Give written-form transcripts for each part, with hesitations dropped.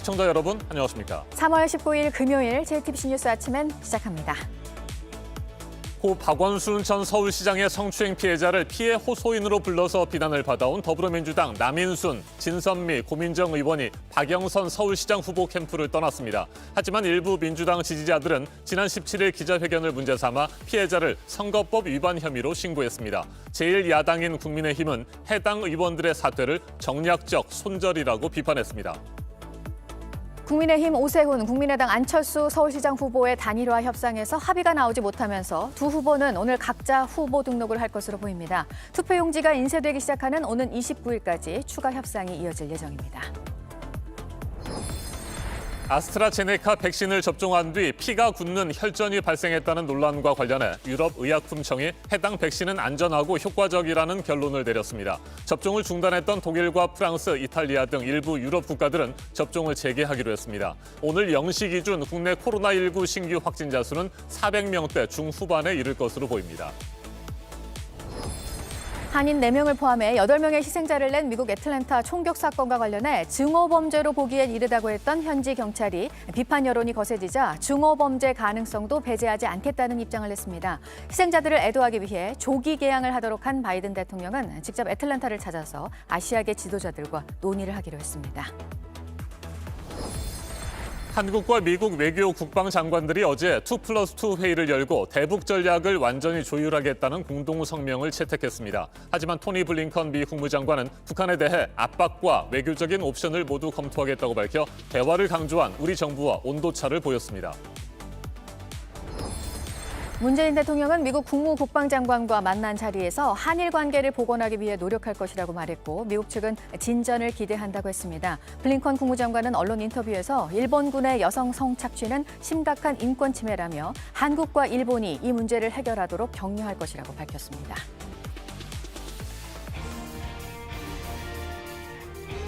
시청자 여러분, 안녕하십니까? 3월 19일 금요일 JTBC 뉴스 아침엔 시작합니다. 고 박원순 전 서울시장의 성추행 피해자를 피해 호소인으로 불러서 비난을 받아온 더불어민주당 남인순, 진선미, 고민정 의원이 박영선 서울시장 후보 캠프를 떠났습니다. 하지만 일부 민주당 지지자들은 지난 17일 기자회견을 문제 삼아 피해자를 선거법 위반 혐의로 신고했습니다. 제1야당인 국민의힘은 해당 의원들의 사퇴를 정략적 손절이라고 비판했습니다. 국민의힘 오세훈, 국민의당 안철수 서울시장 후보의 단일화 협상에서 합의가 나오지 못하면서 두 후보는 오늘 각자 후보 등록을 할 것으로 보입니다. 투표용지가 인쇄되기 시작하는 오는 29일까지 추가 협상이 이어질 예정입니다. 아스트라제네카 백신을 접종한 뒤 피가 굳는 혈전이 발생했다는 논란과 관련해 유럽의약품청이 해당 백신은 안전하고 효과적이라는 결론을 내렸습니다. 접종을 중단했던 독일과 프랑스, 이탈리아 등 일부 유럽 국가들은 접종을 재개하기로 했습니다. 오늘 0시 기준 국내 코로나19 신규 확진자 수는 400명대 중후반에 이를 것으로 보입니다. 한인 4명을 포함해 8명의 희생자를 낸 미국 애틀랜타 총격 사건과 관련해 증오범죄로 보기엔 이르다고 했던 현지 경찰이 비판 여론이 거세지자 증오범죄 가능성도 배제하지 않겠다는 입장을 냈습니다. 희생자들을 애도하기 위해 조기 개항을 하도록 한 바이든 대통령은 직접 애틀랜타를 찾아서 아시아계 지도자들과 논의를 하기로 했습니다. 한국과 미국 외교 국방장관들이 어제 2+2 회의를 열고 대북 전략을 완전히 조율하겠다는 공동 성명을 채택했습니다. 하지만 토니 블링컨 미 국무장관은 북한에 대해 압박과 외교적인 옵션을 모두 검토하겠다고 밝혀 대화를 강조한 우리 정부와 온도차를 보였습니다. 문재인 대통령은 미국 국무국방장관과 만난 자리에서 한일 관계를 복원하기 위해 노력할 것이라고 말했고 미국 측은 진전을 기대한다고 했습니다. 블링컨 국무장관은 언론 인터뷰에서 일본군의 여성 성착취는 심각한 인권 침해라며 한국과 일본이 이 문제를 해결하도록 격려할 것이라고 밝혔습니다.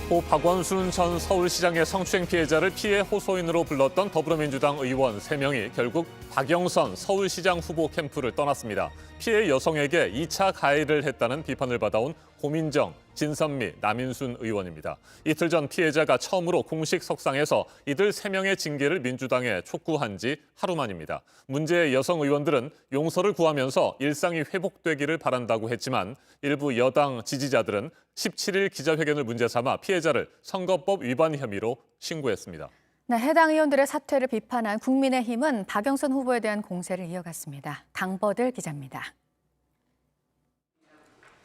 고 박원순 전 서울시장의 성추행 피해자를 피해 호소인으로 불렀던 더불어민주당 의원 3명이 결국 박영선 서울시장 후보 캠프를 떠났습니다. 피해 여성에게 2차 가해를 했다는 비판을 받아온 고민정, 진선미, 남인순 의원입니다. 이틀 전 피해자가 처음으로 공식 석상에서 이들 3명의 징계를 민주당에 촉구한 지 하루 만입니다. 문제의 여성 의원들은 용서를 구하면서 일상이 회복되기를 바란다고 했지만 일부 여당 지지자들은 17일 기자회견을 문제 삼아 피해자를 선거법 위반 혐의로 신고했습니다. 네, 해당 의원들의 사퇴를 비판한 국민의힘은 박영선 후보에 대한 공세를 이어갔습니다. 강버들 기자입니다.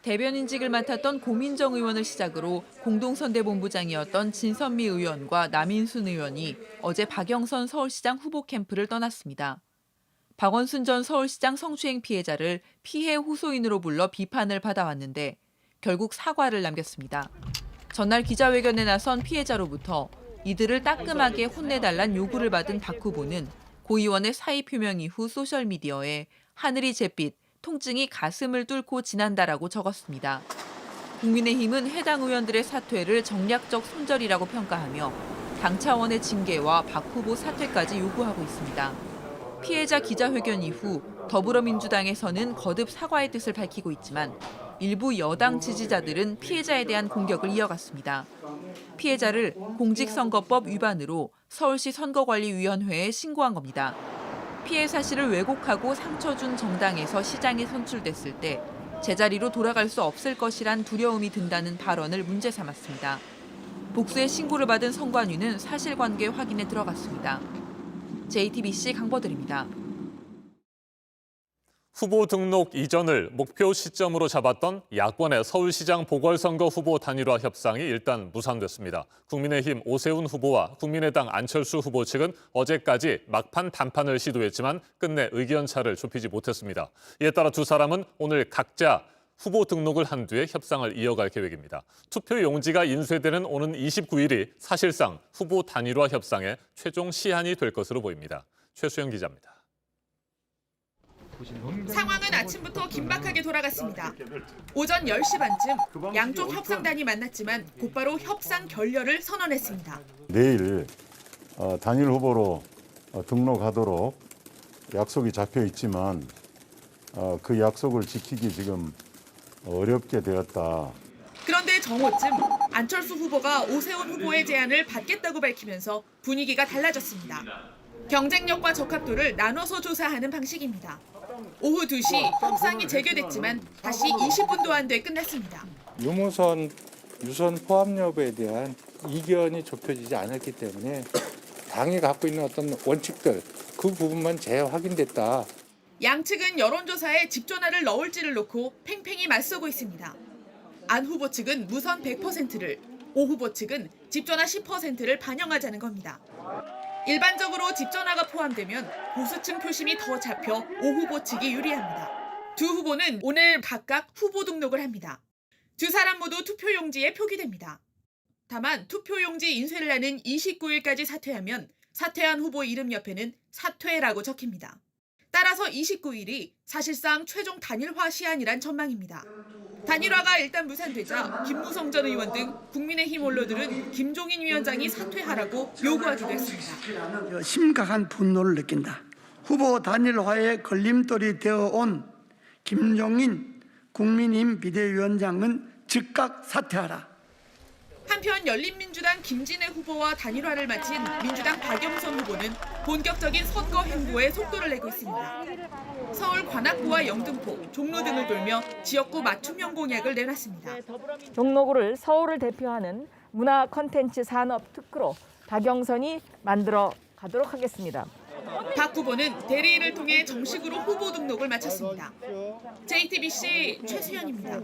대변인직을 맡았던 고민정 의원을 시작으로 공동선대본부장이었던 진선미 의원과 남인순 의원이 어제 박영선 서울시장 후보 캠프를 떠났습니다. 박원순 전 서울시장 성추행 피해자를 피해 호소인으로 불러 비판을 받아왔는데 결국 사과를 남겼습니다. 전날 기자회견에 나선 피해자로부터 이들을 따끔하게 혼내달란 요구를 받은 박 후보는 고 의원의 사의 표명 이후 소셜미디어에 하늘이 잿빛, 통증이 가슴을 뚫고 지난다라고 적었습니다. 국민의힘은 해당 의원들의 사퇴를 정략적 손절이라고 평가하며 당 차원의 징계와 박 후보 사퇴까지 요구하고 있습니다. 피해자 기자회견 이후 더불어민주당에서는 거듭 사과의 뜻을 밝히고 있지만 일부 여당 지지자들은 피해자에 대한 공격을 이어갔습니다. 피해자를 공직선거법 위반으로 서울시 선거관리위원회에 신고한 겁니다. 피해 사실을 왜곡하고 상처 준 정당에서 시장에 선출됐을 때 제자리로 돌아갈 수 없을 것이란 두려움이 든다는 발언을 문제 삼았습니다. 복수의 신고를 받은 선관위는 사실관계 확인에 들어갔습니다. JTBC 강버들입니다. 후보 등록 이전을 목표 시점으로 잡았던 야권의 서울시장 보궐선거 후보 단일화 협상이 일단 무산됐습니다. 국민의힘 오세훈 후보와 국민의당 안철수 후보 측은 어제까지 막판 담판을 시도했지만 끝내 의견차를 좁히지 못했습니다. 이에 따라 두 사람은 오늘 각자 후보 등록을 한 뒤에 협상을 이어갈 계획입니다. 투표 용지가 인쇄되는 오는 29일이 사실상 후보 단일화 협상의 최종 시한이 될 것으로 보입니다. 최수영 기자입니다. 상황은 아침부터 긴박하게 돌아갔습니다. 오전 10시 반쯤 양쪽 협상단이 만났지만 곧바로 협상 결렬을 선언했습니다. 내일 단일 후보로 등록하도록 약속이 잡혀 있지만 그 약속을 지키기 지금 어렵게 되었다. 그런데 정오쯤 안철수 후보가 오세훈 후보의 제안을 받겠다고 밝히면서 분위기가 달라졌습니다. 경쟁력과 적합도를 나눠서 조사하는 방식입니다. 오후 2시 협상이 재개됐지만 다시 20분도 안 돼 끝났습니다. 유무선 유선 포함 여부에 대한 이견이 좁혀지지 않았기 때문에 당이 갖고 있는 어떤 원칙들 그 부분만 재확인됐다. 양측은 여론조사에 집전화를 넣을지를 놓고 팽팽히 맞서고 있습니다. 안 후보 측은 무선 100%를, 오 후보 측은 집전화 10%를 반영하자는 겁니다. 일반적으로 집전화가 포함되면 보수층 표심이 더 잡혀 오 후보 측이 유리합니다. 두 후보는 오늘 각각 후보 등록을 합니다. 두 사람 모두 투표용지에 표기됩니다. 다만 투표용지 인쇄를 하는 29일까지 사퇴하면 사퇴한 후보 이름 옆에는 사퇴라고 적힙니다. 따라서 29일이 사실상 최종 단일화 시한이란 전망입니다. 단일화가 일단 무산되자 김무성 전 의원 등 국민의힘 원로들은 김종인 위원장이 사퇴하라고 요구하기도 했습니다. 심각한 분노를 느낀다. 후보 단일화에 걸림돌이 되어온 김종인 국민의힘 비대위원장은 즉각 사퇴하라. 한편 열린민주당 김진애 후보와 단일화를 마친 민주당 박영선 후보는 본격적인 선거 행보에 속도를 내고 있습니다. 서울 관악구와 영등포, 종로 등을 돌며 지역구 맞춤형 공약을 내놨습니다. 종로구를 서울을 대표하는 문화 콘텐츠 산업 특구로 박영선이 만들어 가도록 하겠습니다. 박 후보는 대리인을 통해 정식으로 후보 등록을 마쳤습니다. JTBC 최수연입니다.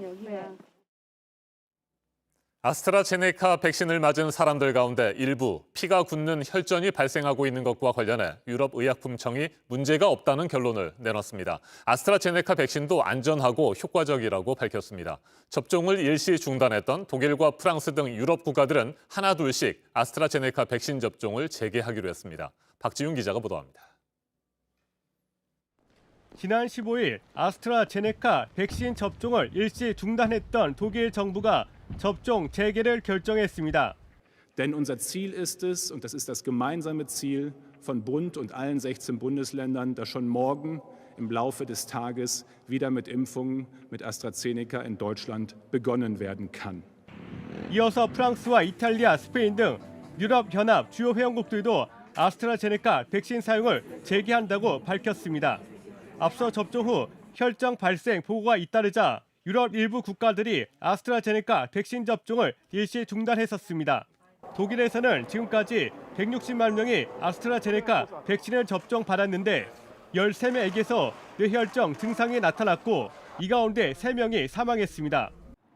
아스트라제네카 백신을 맞은 사람들 가운데 일부 피가 굳는 혈전이 발생하고 있는 것과 관련해 유럽의약품청이 문제가 없다는 결론을 내놨습니다. 아스트라제네카 백신도 안전하고 효과적이라고 밝혔습니다. 접종을 일시 중단했던 독일과 프랑스 등 유럽 국가들은 하나둘씩 아스트라제네카 백신 접종을 재개하기로 했습니다. 박지윤 기자가 보도합니다. 지난 15일 아스트라제네카 백신 접종을 일시 중단했던 독일 정부가 접종 재개를 결정했습니다. Denn unser Ziel ist es, und das ist das gemeinsame Ziel von Bund und allen 16 Bundesländern, dass schon morgen im Laufe des Tages wieder mit Impfungen mit AstraZeneca in Deutschland begonnen werden kann. 이어서 프랑스와 이탈리아, 스페인 등 유럽연합 주요 회원국들도 아스트라제네카 백신 사용을 재개한다고 밝혔습니다. 앞서 접종 후 혈전 발생 보고가 잇따르자 유럽 일부 국가들이 아스트라제네카 백신 접종을 일시 중단했었습니다. 독일에서는 지금까지 160만 명이 아스트라제네카 백신을 접종받았는데 13명에게서 뇌혈전 증상이 나타났고 이 가운데 3명이 사망했습니다.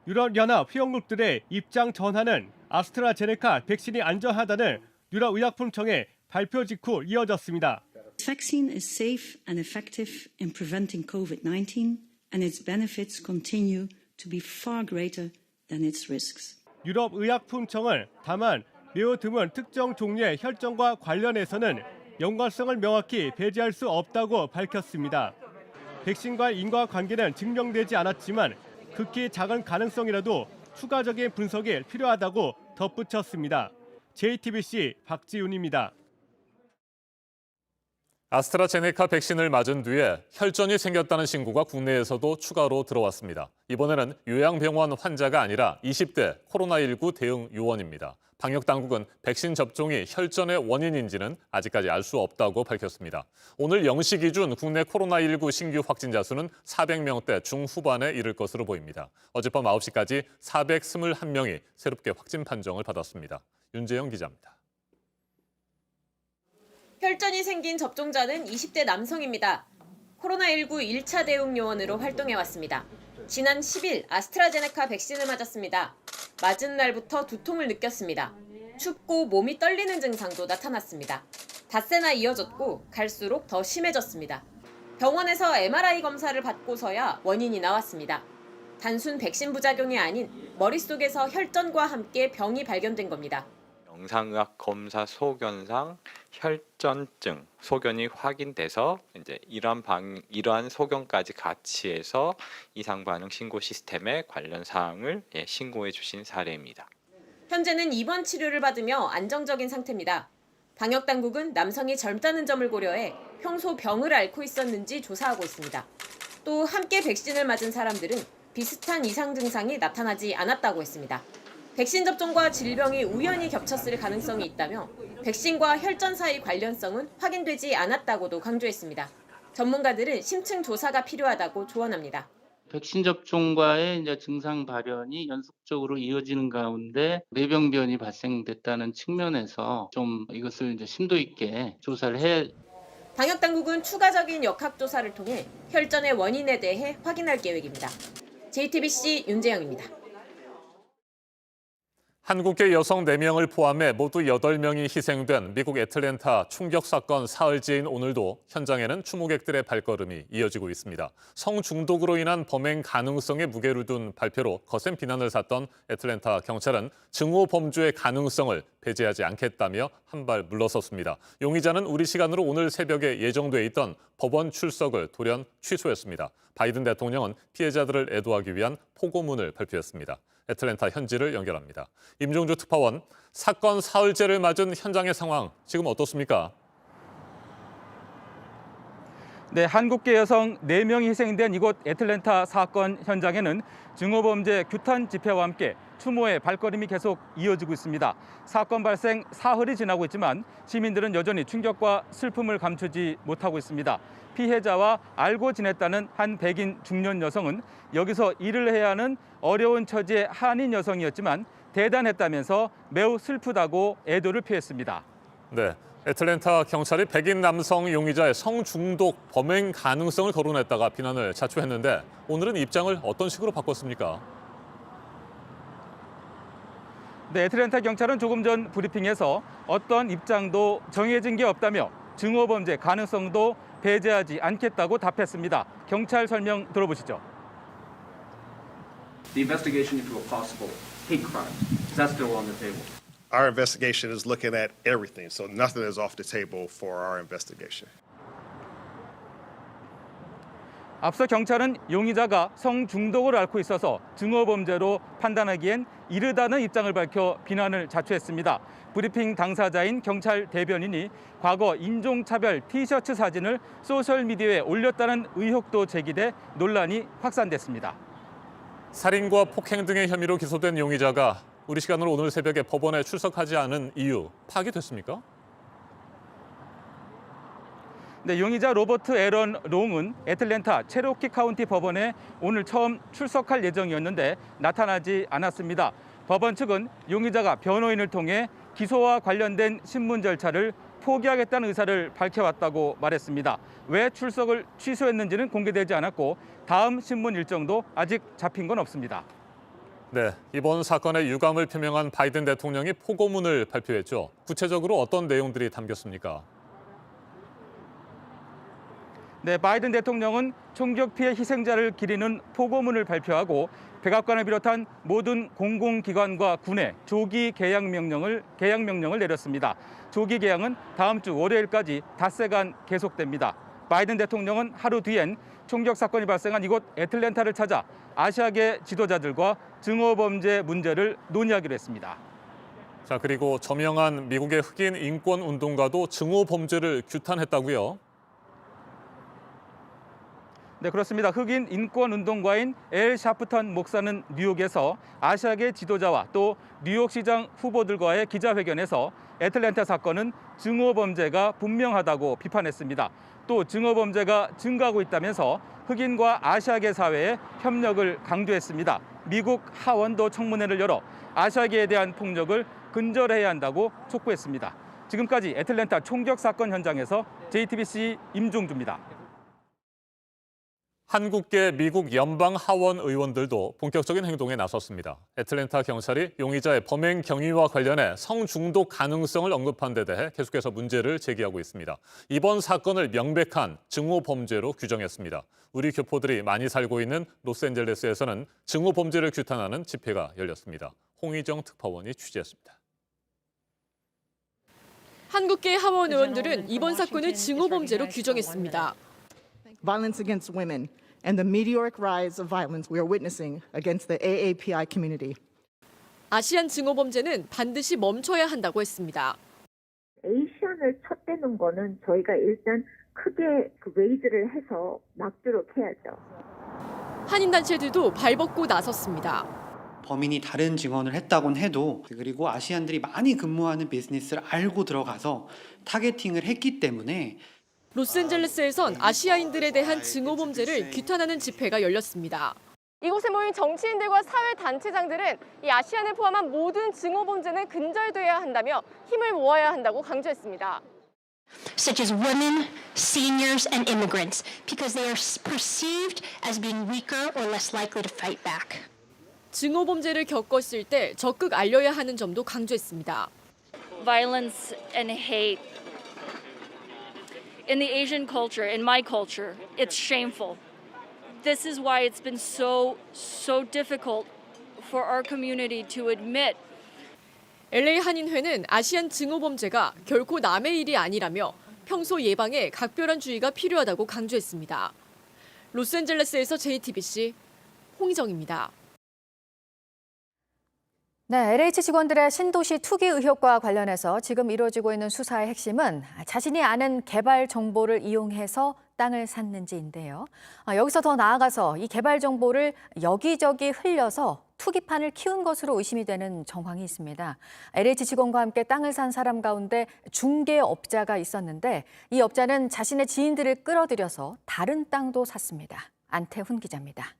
유럽연합 회원국들의 입장 전환은 아스트라제네카 백신이 안전하다는 유럽의약품청의 발표 직후 이어졌습니다. Vaccine is safe and effective in preventing COVID-19 and its benefits continue to be far greater than its risks. 유럽의약품청은 다만 매우 드문 특정 종류의 혈전과 관련해서는 연관성을 명확히 배제할 수 없다고 밝혔습니다. 백신과의 인과관계는 증명되지 않았지만 극히 작은 가능성이라도 추가적인 분석이 필요하다고 덧붙였습니다. JTBC 박지윤입니다. 아스트라제네카 백신을 맞은 뒤에 혈전이 생겼다는 신고가 국내에서도 추가로 들어왔습니다. 이번에는 요양병원 환자가 아니라 20대 코로나19 대응 요원입니다. 방역당국은 백신 접종이 혈전의 원인인지는 아직까지 알 수 없다고 밝혔습니다. 오늘 0시 기준 국내 코로나19 신규 확진자 수는 400명대 중후반에 이를 것으로 보입니다. 어젯밤 9시까지 421명이 새롭게 확진 판정을 받았습니다. 윤재영 기자입니다. 혈전이 생긴 접종자는 20대 남성입니다. 코로나19 1차 대응 요원으로 활동해왔습니다. 지난 10일 아스트라제네카 백신을 맞았습니다. 맞은 날부터 두통을 느꼈습니다. 춥고 몸이 떨리는 증상도 나타났습니다. 닷새나 이어졌고 갈수록 더 심해졌습니다. 병원에서 MRI 검사를 받고서야 원인이 나왔습니다. 단순 백신 부작용이 아닌 머릿속에서 혈전과 함께 병이 발견된 겁니다. 영상의학 검사 소견상 혈전증 소견이 확인돼서 이제 이러한 소견까지 같이 해서 이상 반응 신고 시스템에 관련 사항을 신고해 주신 사례입니다. 현재는 입원 치료를 받으며 안정적인 상태입니다. 방역 당국은 남성이 젊다는 점을 고려해 평소 병을 앓고 있었는지 조사하고 있습니다. 또 함께 백신을 맞은 사람들은 비슷한 이상 증상이 나타나지 않았다고 했습니다. 백신 접종과 질병이 우연히 겹쳤을 가능성이 있다며 백신과 혈전 사이 관련성은 확인되지 않았다고도 강조했습니다. 전문가들은 심층 조사가 필요하다고 조언합니다. 백신 접종과의 이제 증상 발현이 연속적으로 이어지는 가운데 뇌병변이 발생됐다는 측면에서 좀 이것을 이제 심도 있게 조사를 해. 방역 당국은 추가적인 역학조사를 통해 혈전의 원인에 대해 확인할 계획입니다. JTBC 윤재영입니다. 한국계 여성 4명을 포함해 모두 8명이 희생된 미국 애틀랜타 총격 사건 사흘째인 오늘도 현장에는 추모객들의 발걸음이 이어지고 있습니다. 성중독으로 인한 범행 가능성에 무게를 둔 발표로 거센 비난을 샀던 애틀랜타 경찰은 증오 범죄의 가능성을 배제하지 않겠다며 한 발 물러섰습니다. 용의자는 우리 시간으로 오늘 새벽에 예정돼 있던 법원 출석을 돌연 취소했습니다. 바이든 대통령은 피해자들을 애도하기 위한 포고문을 발표했습니다. 애틀랜타 현지를 연결합니다. 임종주 특파원, 사건 사흘째를 맞은 현장의 상황 지금 어떻습니까? 네, 한국계 여성 4명이 희생된 이곳 애틀랜타 사건 현장에는 증오범죄 규탄 집회와 함께 추모의 발걸음이 계속 이어지고 있습니다. 사건 발생 사흘이 지나고 있지만 시민들은 여전히 충격과 슬픔을 감추지 못하고 있습니다. 피해자와 알고 지냈다는 한 백인 중년 여성은 여기서 일을 해야 하는 어려운 처지의 한인 여성이었지만 대단했다면서 매우 슬프다고 애도를 표했습니다. 네, 애틀랜타 경찰이 백인 남성 용의자의 성중독 범행 가능성을 거론했다가 비난을 자초했는데 오늘은 입장을 어떤 식으로 바꿨습니까? 네, 애틀랜타 경찰은 조금 전 브리핑에서 어떤 입장도 정해진 게 없다며 증오범죄 가능성도 배제하지 않겠다고 답했습니다. 경찰 설명 들어보시죠. The investigation into a possible hate crime, is that still on the table? Our investigation is looking at everything, so nothing is off the table for our investigation. 앞서 경찰은 용의자가 성중독을 앓고 있어서 증오범죄로 판단하기엔 이르다는 입장을 밝혀 비난을 자초했습니다. 브리핑 당사자인 경찰 대변인이 과거 인종차별 티셔츠 사진을 소셜미디어에 올렸다는 의혹도 제기돼 논란이 확산됐습니다. 살인과 폭행 등의 혐의로 기소된 용의자가 우리 시간으로 오늘 새벽에 법원에 출석하지 않은 이유 파악됐습니까? 네, 용의자 로버트 애런 롱은 애틀랜타 체로키 카운티 법원에 오늘 처음 출석할 예정이었는데 나타나지 않았습니다. 법원 측은 용의자가 변호인을 통해 기소와 관련된 신문 절차를 포기하겠다는 의사를 밝혀왔다고 말했습니다. 왜 출석을 취소했는지는 공개되지 않았고 다음 신문 일정도 아직 잡힌 건 없습니다. 네, 이번 사건의 유감을 표명한 바이든 대통령이 포고문을 발표했죠. 구체적으로 어떤 내용들이 담겼습니까? 네, 바이든 대통령은 총격 피해 희생자를 기리는 포고문을 발표하고 백악관을 비롯한 모든 공공기관과 군에 조기 개양 명령을 내렸습니다. 조기 개양은 다음 주 월요일까지 닷새간 계속됩니다. 바이든 대통령은 하루 뒤엔 총격 사건이 발생한 이곳 애틀랜타를 찾아 아시아계 지도자들과 증오범죄 문제를 논의하기로 했습니다. 자, 그리고 저명한 미국의 흑인 인권 운동가도 증오범죄를 규탄했다고요? 네, 그렇습니다. 흑인 인권 운동가인 엘 샤프턴 목사는 뉴욕에서 아시아계 지도자와 또 뉴욕시장 후보들과의 기자회견에서 애틀랜타 사건은 증오범죄가 분명하다고 비판했습니다. 또 증오범죄가 증가하고 있다면서 흑인과 아시아계 사회의 협력을 강조했습니다. 미국 하원도 청문회를 열어 아시아계에 대한 폭력을 근절해야 한다고 촉구했습니다. 지금까지 애틀랜타 총격 사건 현장에서 JTBC 임종주입니다. 한국계 미국 연방 하원 의원들도 본격적인 행동에 나섰습니다. 애틀랜타 경찰이 용의자의 범행 경위와 관련해 성중독 가능성을 언급한 데 대해 계속해서 문제를 제기하고 있습니다. 이번 사건을 명백한 증오범죄로 규정했습니다. 우리 교포들이 많이 살고 있는 로스앤젤레스에서는 증오범죄를 규탄하는 집회가 열렸습니다. 홍희정 특파원이 취재했습니다. 한국계 하원 의원들은 이번 사건을 증오범죄로 규정했습니다. Violence against women and the meteoric rise of violence we are witnessing against the AAPI community. 아시안 증오범죄는 반드시 멈춰야 한다고 했습니다. 에이션을 쳤대는 거는 저희가 일단 크게 레이즈를 해서 막도록 해야죠. 한인 단체들도 발벗고 나섰습니다. 범인이 다른 증언을 했다곤 해도 그리고 아시안들이 많이 근무하는 비즈니스를 알고 들어가서 타겟팅을 했기 때문에 로스앤젤레스에선 아시아인들에 대한 증오 범죄를 규탄하는 집회가 열렸습니다. 이곳에 모인 정치인들과 사회단체장들은 이 아시안을 포함한 모든 증오 범죄는 근절돼야 한다며 힘을 모아야 한다고 강조했습니다. Such as women, seniors, and immigrants, because they are perceived as being weaker or less likely to fight back. 증오 범죄를 겪었을 때 적극 알려야 하는 점도 강조했습니다. Violence and hate. In the Asian culture, in my culture, it's shameful. This is why it's been so difficult for our community to admit. LA 한인회는 아시안 증오 범죄가 결코 남의 일이 아니라며 평소 예방에 각별한 주의가 필요하다고 강조했습니다. 로스앤젤레스에서 JTBC 홍희정입니다. 네, LH 직원들의 신도시 투기 의혹과 관련해서 지금 이루어지고 있는 수사의 핵심은 자신이 아는 개발 정보를 이용해서 땅을 샀는지인데요. 여기서 더 나아가서 이 개발 정보를 여기저기 흘려서 투기판을 키운 것으로 의심이 되는 정황이 있습니다. LH 직원과 함께 땅을 산 사람 가운데 중개업자가 있었는데 이 업자는 자신의 지인들을 끌어들여서 다른 땅도 샀습니다. 안태훈 기자입니다.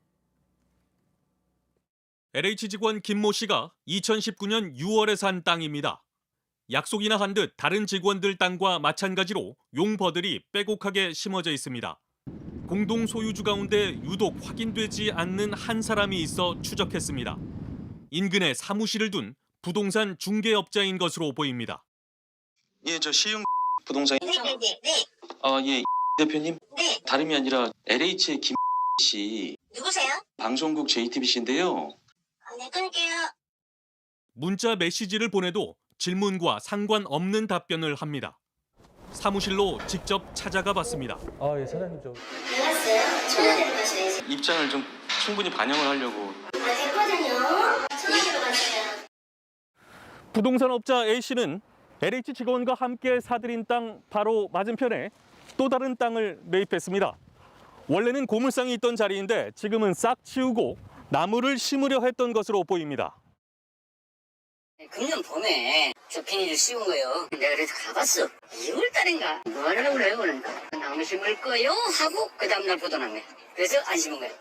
LH 직원 김모 씨가 2019년 6월에 산 땅입니다. 약속이나 한 듯 다른 직원들 땅과 마찬가지로 용버들이 빼곡하게 심어져 있습니다. 공동 소유주 가운데 유독 확인되지 않는 한 사람이 있어 추적했습니다. 인근에 사무실을 둔 부동산 중개업자인 것으로 보입니다. 예, 저 시흥 부동산. 네. 예, 대표님. 네. 다름이 아니라 LH의 김 씨. 누구세요? 방송국 JTBC인데요. 네, 끊을게요. 문자 메시지를 보내도 질문과 상관없는 답변을 합니다. 사무실로 직접 찾아가 봤습니다. 예, 사장님 좀. 나갔어요? 천안으로 가셔야지. 입장을 좀 충분히 반영을 하려고. 됐거든요. 천안으로 가세요. 부동산 업자 A씨는 LH 직원과 함께 사들인 땅 바로 맞은편에 또 다른 땅을 매입했습니다. 원래는 고물상이 있던 자리인데 지금은 싹 치우고 나무를 심으려 했던 것으로 보입니다. 금년 봄에 저 비닐을 씌운 거예요. 내가 그래서 가봤어. 2월달인가 뭐 하려고 그래요. 그러니까 나무 심을 거요 하고 그 다음날 보도났네. 그래서 안 심은 거예요.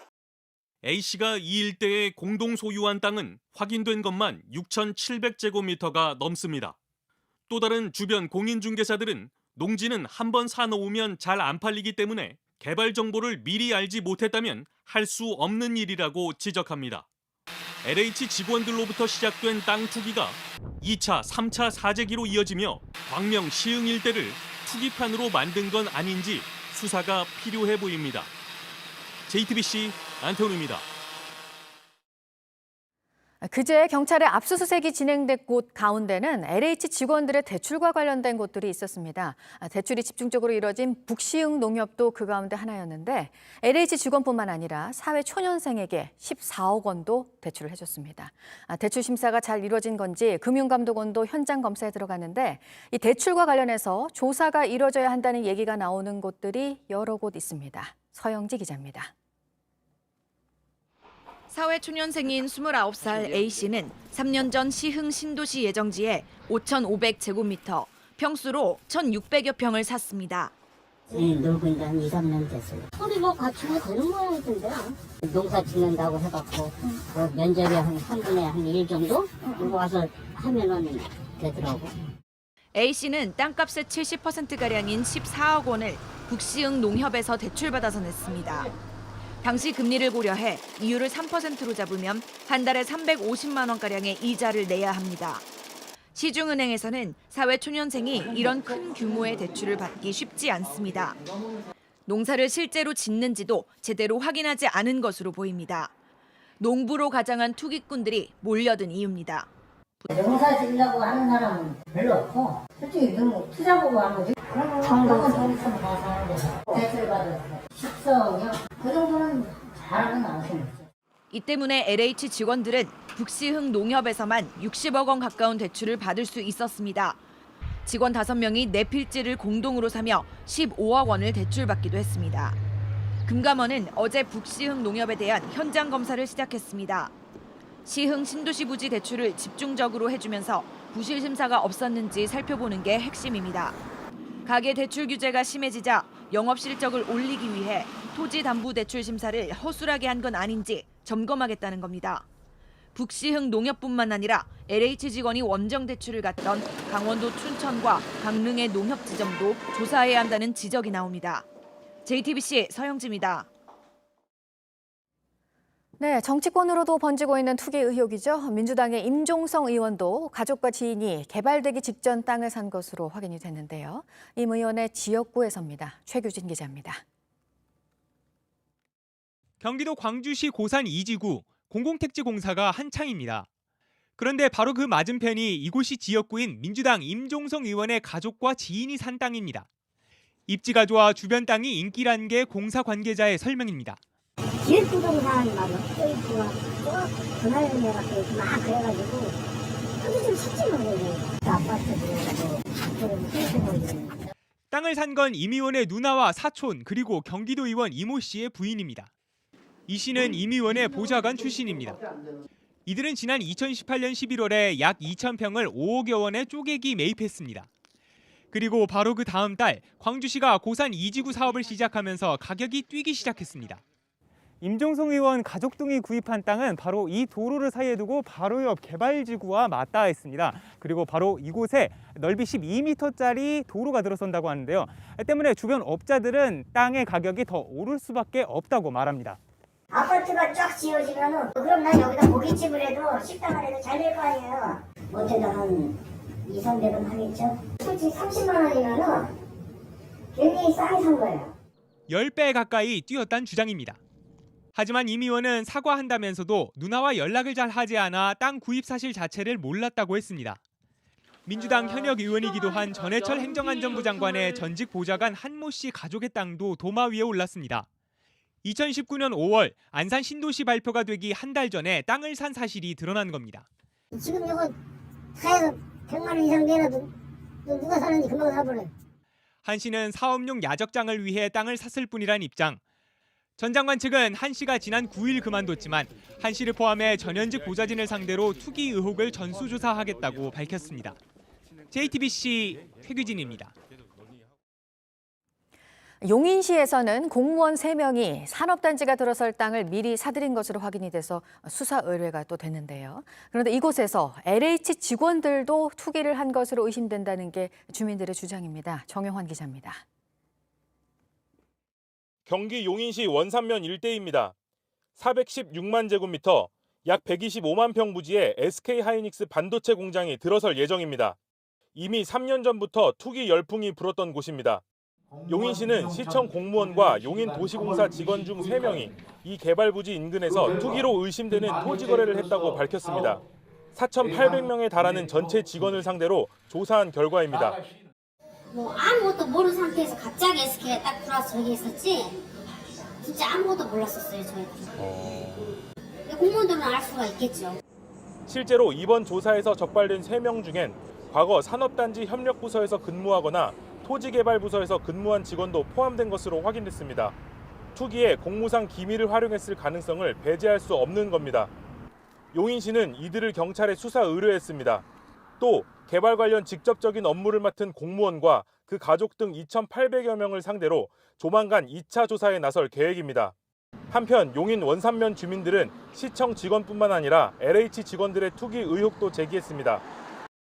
A씨가 이 일대에 공동 소유한 땅은 확인된 것만 6,700제곱미터가 넘습니다. 또 다른 주변 공인중개사들은 농지는 한번 사놓으면 잘 안 팔리기 때문에 개발 정보를 미리 알지 못했다면 할 수 없는 일이라고 지적합니다. LH 직원들로부터 시작된 땅 투기가 2차, 3차 사재기로 이어지며 광명 시흥 일대를 투기판으로 만든 건 아닌지 수사가 필요해 보입니다. JTBC 안태훈입니다. 그제 경찰의 압수수색이 진행된 곳 가운데는 LH 직원들의 대출과 관련된 곳들이 있었습니다. 대출이 집중적으로 이뤄진 북시흥 농협도 그 가운데 하나였는데 LH 직원뿐만 아니라 사회 초년생에게 14억 원도 대출을 해줬습니다. 대출 심사가 잘 이루어진 건지 금융감독원도 현장 검사에 들어갔는데 이 대출과 관련해서 조사가 이루어져야 한다는 얘기가 나오는 곳들이 여러 곳 있습니다. 서영지 기자입니다. 사회초년생인 29살 A씨는 3년 전 시흥 신도시 예정지에 5,500제곱미터, 평수로 1,600여 평을 샀습니다. 네, 놀고 한 2, 3년 됐어요. 소리가 갖추면 되는 모양이던데. 농사 짓는다고 해갖고 면적이 한 3분의 한 1 정도? 이거 와서 하면은 되더라고. A씨는 땅값의 70%가량인 14억 원을 북시흥 농협에서 대출받아서 냈습니다. 당시 금리를 고려해 이율을 3%로 잡으면 한 달에 350만 원가량의 이자를 내야 합니다. 시중은행에서는 사회초년생이 이런 큰 규모의 대출을 받기 쉽지 않습니다. 농사를 실제로 짓는지도 제대로 확인하지 않은 것으로 보입니다. 농부로 가장한 투기꾼들이 몰려든 이유입니다. 농사 짓려고 하는 사람은 별로 없고 솔직히 너무 투자 보고 하는 거지. 정동은 돈 있으면 다 사야 돼. 대출 받았어. 14억이요? 그 정도는 잘하는 않으시면 이 때문에 LH 직원들은 북시흥 농협에서만 60억 원 가까운 대출을 받을 수 있었습니다. 직원 5명이 네 필지를 공동으로 사며 15억 원을 대출받기도 했습니다. 금감원은 어제 북시흥 농협에 대한 현장 검사를 시작했습니다. 시흥 신도시 부지 대출을 집중적으로 해주면서 부실 심사가 없었는지 살펴보는 게 핵심입니다. 가계 대출 규제가 심해지자 영업 실적을 올리기 위해 토지 담보 대출 심사를 허술하게 한 건 아닌지 점검하겠다는 겁니다. 북시흥 농협뿐만 아니라 LH 직원이 원정 대출을 갔던 강원도 춘천과 강릉의 농협 지점도 조사해야 한다는 지적이 나옵니다. JTBC 서영지입니다. 네, 정치권으로도 번지고 있는 투기 의혹이죠. 민주당의 임종성 의원도 가족과 지인이 개발되기 직전 땅을 산 것으로 확인이 됐는데요. 임 의원의 지역구에서입니다. 최규진 기자입니다. 경기도 광주시 고산 2지구 공공택지 공사가 한창입니다. 그런데 바로 그 맞은편이 이곳이 지역구인 민주당 임종성 의원의 가족과 지인이 산 땅입니다. 입지가 좋아 주변 땅이 인기란 게 공사 관계자의 설명입니다. 기획부동산 막 옆집구가 그날 내가 막 그래가지고 근데 좀 샀지 뭐 아파트 땅을 산 건 임 의원의 누나와 사촌 그리고 경기도 의원 이모 씨의 부인입니다. 이 씨는 임 의원의 보좌관 출신입니다. 이들은 지난 2018년 11월에 약 2,000평을 5억여 원에 쪼개기 매입했습니다. 그리고 바로 그 다음 달 광주시가 고산 2지구 사업을 시작하면서 가격이 뛰기 시작했습니다. 임종성 의원 가족 등이 구입한 땅은 바로 이 도로를 사이에 두고 바로 옆 개발지구와 맞닿아 있습니다. 그리고 바로 이곳에 넓이 12m짜리 도로가 들어선다고 하는데요. 때문에 주변 업자들은 땅의 가격이 더 오를 수밖에 없다고 말합니다. 아파트가 쫙 지어지면은 그럼 난 여기다 고깃집을 해도 식당을 해도 잘 될 거 아니에요. 못해도 한 200~300은 하겠죠. 솔직히 30만 원이면은 굉장히 싸게 산 거예요. 10배 가까이 뛰었다는 주장입니다. 하지만 임 의원은 사과한다면서도 누나와 연락을 잘 하지 않아 땅 구입 사실 자체를 몰랐다고 했습니다. 민주당 현역 의원이기도 한 전해철 행정안전부 장관의 전직 보좌관 한모 씨 가족의 땅도 도마 위에 올랐습니다. 2019년 5월 안산 신도시 발표가 되기 한 달 전에 땅을 산 사실이 드러난 겁니다. 지금 이거 사야 100만 원 이상 되나도 누가 사는지 금방 사버려요. 한 씨는 사업용 야적장을 위해 땅을 샀을 뿐이란 입장. 전 장관 측은 한 씨가 지난 9일 그만뒀지만 한 씨를 포함해 전현직 보좌진을 상대로 투기 의혹을 전수조사하겠다고 밝혔습니다. JTBC 최규진입니다. 용인시에서는 공무원 3명이 산업단지가 들어설 땅을 미리 사들인 것으로 확인이 돼서 수사 의뢰가 또 됐는데요. 그런데 이곳에서 LH 직원들도 투기를 한 것으로 의심된다는 게 주민들의 주장입니다. 정영환 기자입니다. 경기 용인시 원산면 일대입니다. 416만 제곱미터, 약 125만 평 부지에 SK하이닉스 반도체 공장이 들어설 예정입니다. 이미 3년 전부터 투기 열풍이 불었던 곳입니다. 용인시는 시청 공무원과 용인도시공사 직원 중 3명이 이 개발부지 인근에서 투기로 의심되는 토지 거래를 했다고 밝혔습니다. 4,800명에 달하는 전체 직원을 상대로 조사한 결과입니다. 뭐 아무것도 모르는 상태에서 갑자기 SK에 딱 들어와서 저기 있었지 진짜 아무것도 몰랐었어요 저희도. 공무원들은 알 수가 있겠죠. 실제로 이번 조사에서 적발된 3명 중엔 과거 산업단지 협력부서에서 근무하거나 토지개발부서에서 근무한 직원도 포함된 것으로 확인됐습니다. 투기에 공무상 기밀을 활용했을 가능성을 배제할 수 없는 겁니다. 용인시는 이들을 경찰에 수사 의뢰했습니다. 또 개발 관련 직접적인 업무를 맡은 공무원과 그 가족 등 2,800여 명을 상대로 조만간 2차 조사에 나설 계획입니다. 한편 용인 원산면 주민들은 시청 직원뿐만 아니라 LH 직원들의 투기 의혹도 제기했습니다.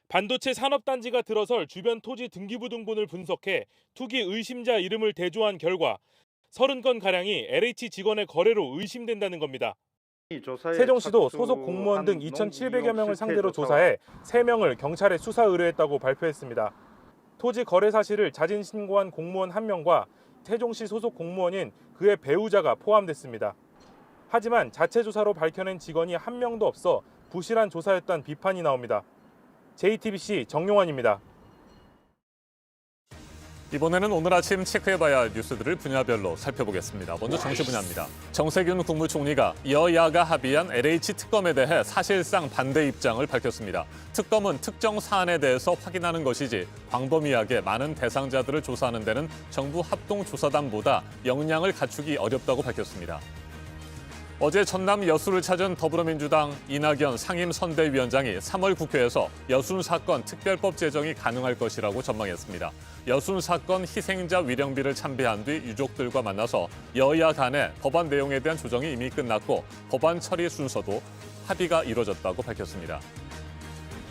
반도체 산업단지가 들어설 주변 토지 등기부등본을 분석해 투기 의심자 이름을 대조한 결과 30건가량이 LH 직원의 거래로 의심된다는 겁니다. 세종시도 소속 공무원 등 2,700여 명을 상대로 조사해 3명을 경찰에 수사 의뢰했다고 발표했습니다. 토지 거래 사실을 자진 신고한 공무원 1명과 세종시 소속 공무원인 그의 배우자가 포함됐습니다. 하지만 자체 조사로 밝혀낸 직원이 1명도 없어 부실한 조사였다는 비판이 나옵니다. JTBC 정용환입니다. 이번에는 오늘 아침 체크해봐야 할 뉴스들을 분야별로 살펴보겠습니다. 먼저 정치 분야입니다. 정세균 국무총리가 여야가 합의한 LH 특검에 대해 사실상 반대 입장을 밝혔습니다. 특검은 특정 사안에 대해서 확인하는 것이지 광범위하게 많은 대상자들을 조사하는 데는 정부 합동조사단보다 역량을 갖추기 어렵다고 밝혔습니다. 어제 전남 여수를 찾은 더불어민주당 이낙연 상임선대위원장이 3월 국회에서 여순 사건 특별법 제정이 가능할 것이라고 전망했습니다. 여순 사건 희생자 위령비를 참배한 뒤 유족들과 만나서 여야 간의 법안 내용에 대한 조정이 이미 끝났고 법안 처리 순서도 합의가 이루어졌다고 밝혔습니다.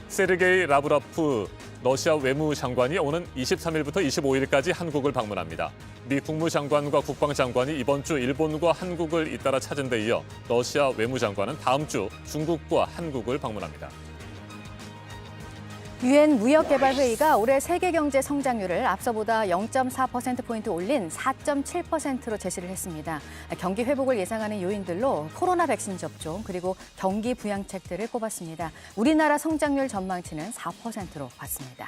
세르게이 라브로프 러시아 외무장관이 오는 23일부터 25일까지 한국을 방문합니다. 미 국무장관과 국방장관이 이번 주 일본과 한국을 잇따라 찾은 데 이어 러시아 외무장관은 다음 주 중국과 한국을 방문합니다. 유엔 무역개발회의가 올해 세계 경제 성장률을 앞서보다 0.4%포인트 올린 4.7%로 제시를 했습니다. 경기 회복을 예상하는 요인들로 코로나 백신 접종 그리고 경기 부양책들을 꼽았습니다. 우리나라 성장률 전망치는 4%로 봤습니다.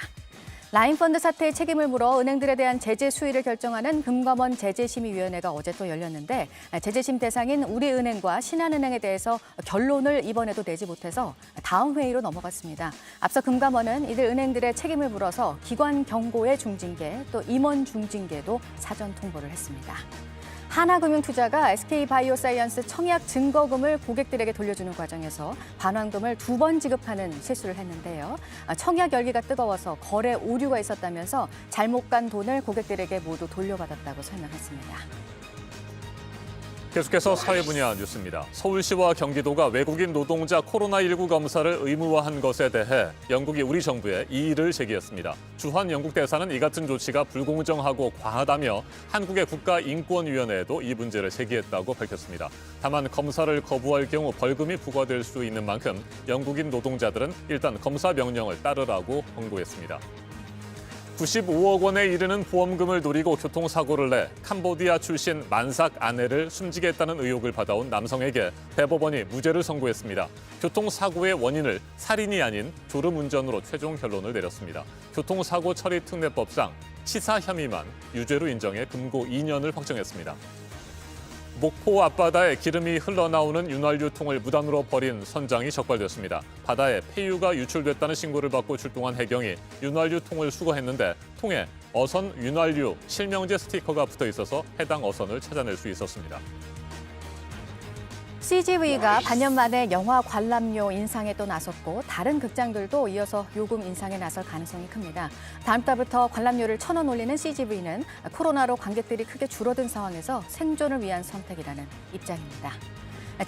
라인펀드 사태의 책임을 물어 은행들에 대한 제재 수위를 결정하는 금감원 제재심의위원회가 어제 또 열렸는데 제재심 대상인 우리은행과 신한은행에 대해서 결론을 이번에도 내지 못해서 다음 회의로 넘어갔습니다. 앞서 금감원은 이들 은행들의 책임을 물어서 기관 경고의 중징계 또 임원 중징계도 사전 통보를 했습니다. 하나금융투자가 SK바이오사이언스 청약 증거금을 고객들에게 돌려주는 과정에서 반환금을 2번 지급하는 실수를 했는데요. 청약 열기가 뜨거워서 거래 오류가 있었다면서 잘못 간 돈을 고객들에게 모두 돌려받았다고 설명했습니다. 계속해서 사회 분야 뉴스입니다. 서울시와 경기도가 외국인 노동자 코로나19 검사를 의무화한 것에 대해 영국이 우리 정부에 이의를 제기했습니다. 주한 영국 대사는 이 같은 조치가 불공정하고 과하다며 한국의 국가인권위원회에도 이 문제를 제기했다고 밝혔습니다. 다만 검사를 거부할 경우 벌금이 부과될 수 있는 만큼 영국인 노동자들은 일단 검사 명령을 따르라고 권고했습니다. 95억 원에 이르는 보험금을 노리고 교통사고를 내 캄보디아 출신 만삭 아내를 숨지게 했다는 의혹을 받아온 남성에게 대법원이 무죄를 선고했습니다. 교통사고의 원인을 살인이 아닌 졸음운전으로 최종 결론을 내렸습니다. 교통사고 처리 특례법상 치사 혐의만 유죄로 인정해 금고 2년을 확정했습니다. 목포 앞바다에 기름이 흘러나오는 윤활유 통을 무단으로 버린 선장이 적발됐습니다. 바다에 폐유가 유출됐다는 신고를 받고 출동한 해경이 윤활유 통을 수거했는데 통에 어선 윤활유 실명제 스티커가 붙어 있어서 해당 어선을 찾아낼 수 있었습니다. CGV가 반년 만에 영화 관람료 인상에 또 나섰고 다른 극장들도 이어서 요금 인상에 나설 가능성이 큽니다. 다음 달부터 관람료를 1,000원 올리는 CGV는 코로나로 관객들이 크게 줄어든 상황에서 생존을 위한 선택이라는 입장입니다.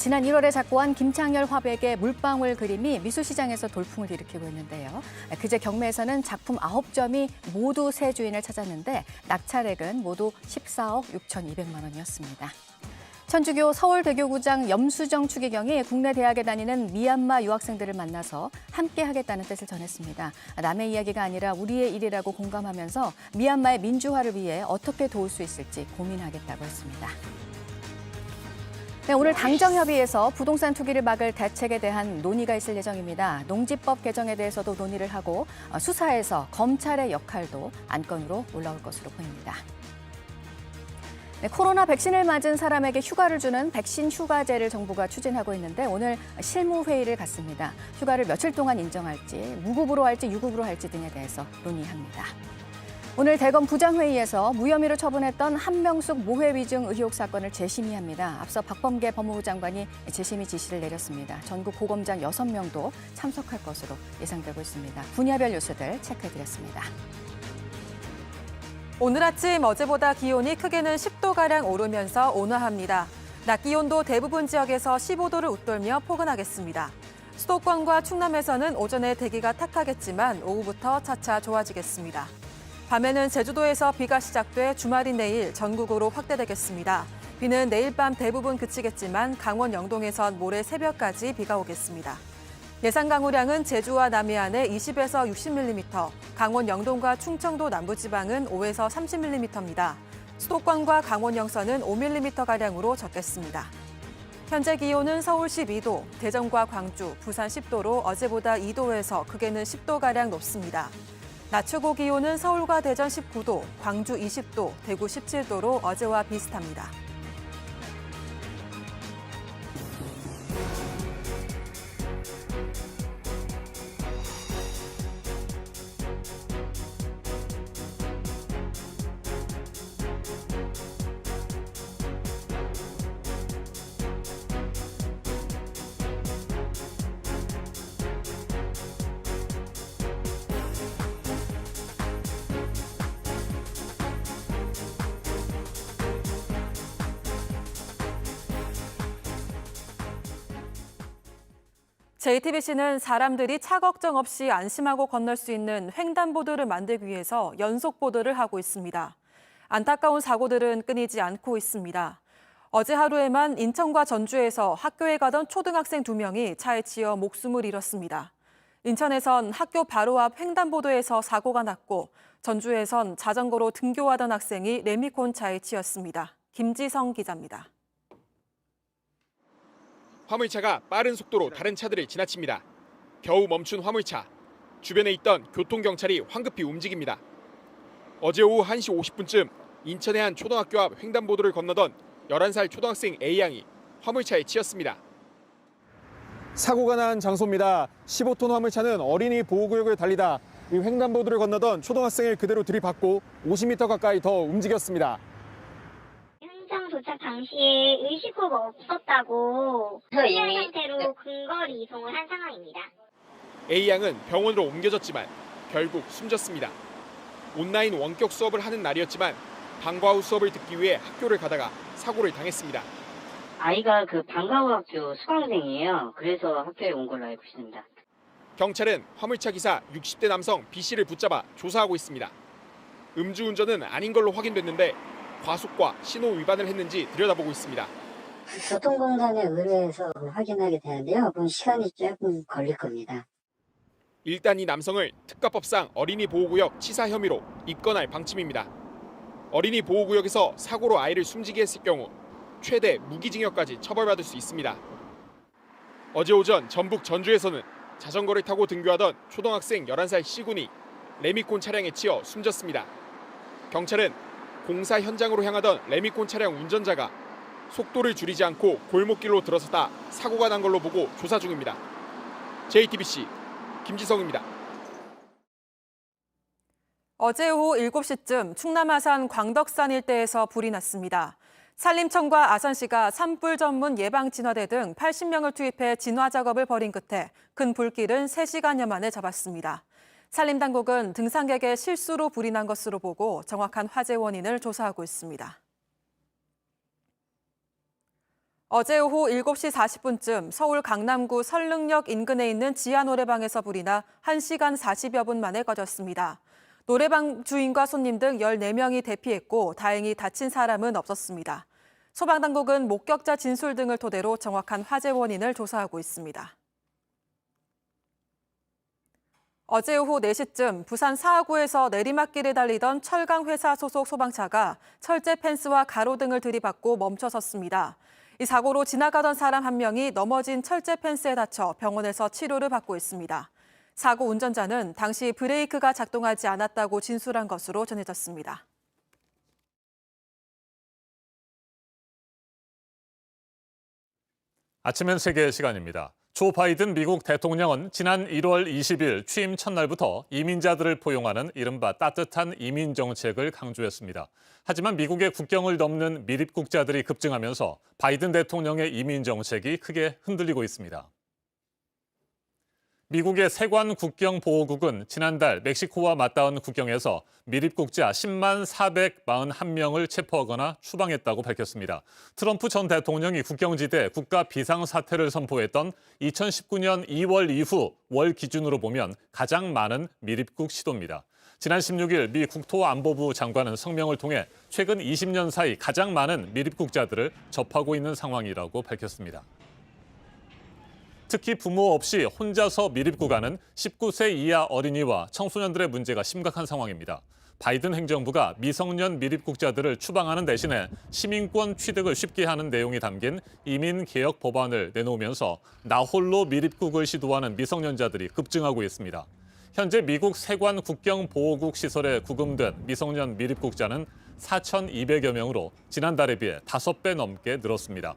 지난 1월에 작고한 김창열 화백의 물방울 그림이 미술시장에서 돌풍을 일으키고 있는데요. 그제 경매에서는 작품 9점이 모두 새 주인을 찾았는데 낙찰액은 모두 14억 6,200만 원이었습니다. 천주교 서울대교구장 염수정 추기경이 국내 대학에 다니는 미얀마 유학생들을 만나서 함께 하겠다는 뜻을 전했습니다. 남의 이야기가 아니라 우리의 일이라고 공감하면서 미얀마의 민주화를 위해 어떻게 도울 수 있을지 고민하겠다고 했습니다. 네, 오늘 당정협의에서 부동산 투기를 막을 대책에 대한 논의가 있을 예정입니다. 농지법 개정에 대해서도 논의를 하고 수사에서 검찰의 역할도 안건으로 올라올 것으로 보입니다. 네, 코로나 백신을 맞은 사람에게 휴가를 주는 백신 휴가제를 정부가 추진하고 있는데 오늘 실무회의를 갖습니다. 휴가를 며칠 동안 인정할지, 무급으로 할지 유급으로 할지 등에 대해서 논의합니다. 오늘 대검 부장회의에서 무혐의로 처분했던 한명숙 모해위증 의혹 사건을 재심의합니다. 앞서 박범계 법무부 장관이 재심의 지시를 내렸습니다. 전국 고검장 6명도 참석할 것으로 예상되고 있습니다. 분야별 뉴스들 체크해드렸습니다. 오늘 아침 어제보다 기온이 크게는 10도가량 오르면서 온화합니다. 낮 기온도 대부분 지역에서 15도를 웃돌며 포근하겠습니다. 수도권과 충남에서는 오전에 대기가 탁하겠지만 오후부터 차차 좋아지겠습니다. 밤에는 제주도에서 비가 시작돼 주말인 내일 전국으로 확대되겠습니다. 비는 내일 밤 대부분 그치겠지만 강원 영동에선 모레 새벽까지 비가 오겠습니다. 예상 강우량은 제주와 남해안에 20에서 60mm, 강원 영동과 충청도 남부지방은 5에서 30mm입니다. 수도권과 강원 영서는 5mm가량으로 적겠습니다. 현재 기온은 서울 12도, 대전과 광주, 부산 10도로 어제보다 2도에서 크게는 10도가량 높습니다. 낮 최고 기온은 서울과 대전 19도, 광주 20도, 대구 17도로 어제와 비슷합니다. JTBC는 사람들이 차 걱정 없이 안심하고 건널 수 있는 횡단보도를 만들기 위해서 연속 보도를 하고 있습니다. 안타까운 사고들은 끊이지 않고 있습니다. 어제 하루에만 인천과 전주에서 학교에 가던 초등학생 2명이 차에 치여 목숨을 잃었습니다. 인천에선 학교 바로 앞 횡단보도에서 사고가 났고 전주에선 자전거로 등교하던 학생이 레미콘차에 치였습니다. 김지성 기자입니다. 화물차가 빠른 속도로 다른 차들을 지나칩니다. 겨우 멈춘 화물차. 주변에 있던 교통경찰이 황급히 움직입니다. 어제 오후 1시 50분쯤 인천의 한 초등학교 앞 횡단보도를 건너던 11살 초등학생 A양이 화물차에 치였습니다. 사고가 난 장소입니다. 15톤 화물차는 어린이 보호구역을 달리다 이 횡단보도를 건너던 초등학생을 그대로 들이받고 50m 가까이 더 움직였습니다. 현장 도착 당시에 의식호가 없었다고 피해 상태로 근거리 이송을 한 상황입니다. A양은 병원으로 옮겨졌지만 결국 숨졌습니다. 온라인 원격 수업을 하는 날이었지만 방과 후 수업을 듣기 위해 학교를 가다가 사고를 당했습니다. 아이가 그 방과 후 학교 수강생이에요. 그래서 학교에 온 걸로 알고 있습니다. 경찰은 화물차 기사 60대 남성 B씨를 붙잡아 조사하고 있습니다. 음주운전은 아닌 걸로 확인됐는데 과속과 신호 위반을 했는지 들여다보고 있습니다. 교통공단에 의뢰해서 확인하게 되는데요. 그럼 시간이 조금 걸릴 겁니다. 일단 이 남성을 특가법상 어린이 보호구역 치사 혐의로 입건할 방침입니다. 어린이 보호구역에서 사고로 아이를 숨지게 했을 경우 최대 무기징역까지 처벌받을 수 있습니다. 어제 오전 전북 전주에서는 자전거를 타고 등교하던 초등학생 11살 C군이 레미콘 차량에 치여 숨졌습니다. 경찰은 공사 현장으로 향하던 레미콘 차량 운전자가 속도를 줄이지 않고 골목길로 들어서다 사고가 난 걸로 보고 조사 중입니다. JTBC 김지성입니다. 어제 오후 7시쯤 충남 아산 광덕산 일대에서 불이 났습니다. 산림청과 아산시가 산불 전문 예방진화대 등 80명을 투입해 진화 작업을 벌인 끝에 큰 불길은 3시간여 만에 잡았습니다. 산림당국은 등산객의 실수로 불이 난 것으로 보고 정확한 화재 원인을 조사하고 있습니다. 어제 오후 7시 40분쯤 서울 강남구 설릉역 인근에 있는 지하 노래방에서 불이 나 1시간 40여 분 만에 꺼졌습니다. 노래방 주인과 손님 등 14명이 대피했고 다행히 다친 사람은 없었습니다. 소방당국은 목격자 진술 등을 토대로 정확한 화재 원인을 조사하고 있습니다. 어제 오후 4시쯤 부산 사하구에서 내리막길을 달리던 철강회사 소속 소방차가 철제 펜스와 가로등을 들이받고 멈춰섰습니다. 이 사고로 지나가던 사람 1명이 넘어진 철제 펜스에 다쳐 병원에서 치료를 받고 있습니다. 사고 운전자는 당시 브레이크가 작동하지 않았다고 진술한 것으로 전해졌습니다. 아침엔 세계 시간입니다. 조 바이든 미국 대통령은 지난 1월 20일 취임 첫날부터 이민자들을 포용하는 이른바 따뜻한 이민 정책을 강조했습니다. 하지만 미국의 국경을 넘는 미입국자들이 급증하면서 바이든 대통령의 이민 정책이 크게 흔들리고 있습니다. 미국의 세관 국경 보호국은 지난달 멕시코와 맞닿은 국경에서 미입국자 10만 441명을 체포하거나 추방했다고 밝혔습니다. 트럼프 전 대통령이 국경지대 국가 비상사태를 선포했던 2019년 2월 이후 월 기준으로 보면 가장 많은 미입국 시도입니다. 지난 16일 미 국토안보부 장관은 성명을 통해 최근 20년 사이 가장 많은 미입국자들을 접하고 있는 상황이라고 밝혔습니다. 특히 부모 없이 혼자서 미입국하는 19세 이하 어린이와 청소년들의 문제가 심각한 상황입니다. 바이든 행정부가 미성년 미입국자들을 추방하는 대신에 시민권 취득을 쉽게 하는 내용이 담긴 이민개혁 법안을 내놓으면서 나홀로 미입국을 시도하는 미성년자들이 급증하고 있습니다. 현재 미국 세관 국경보호국 시설에 구금된 미성년 미입국자는 4,200여 명으로 지난달에 비해 5배 넘게 늘었습니다.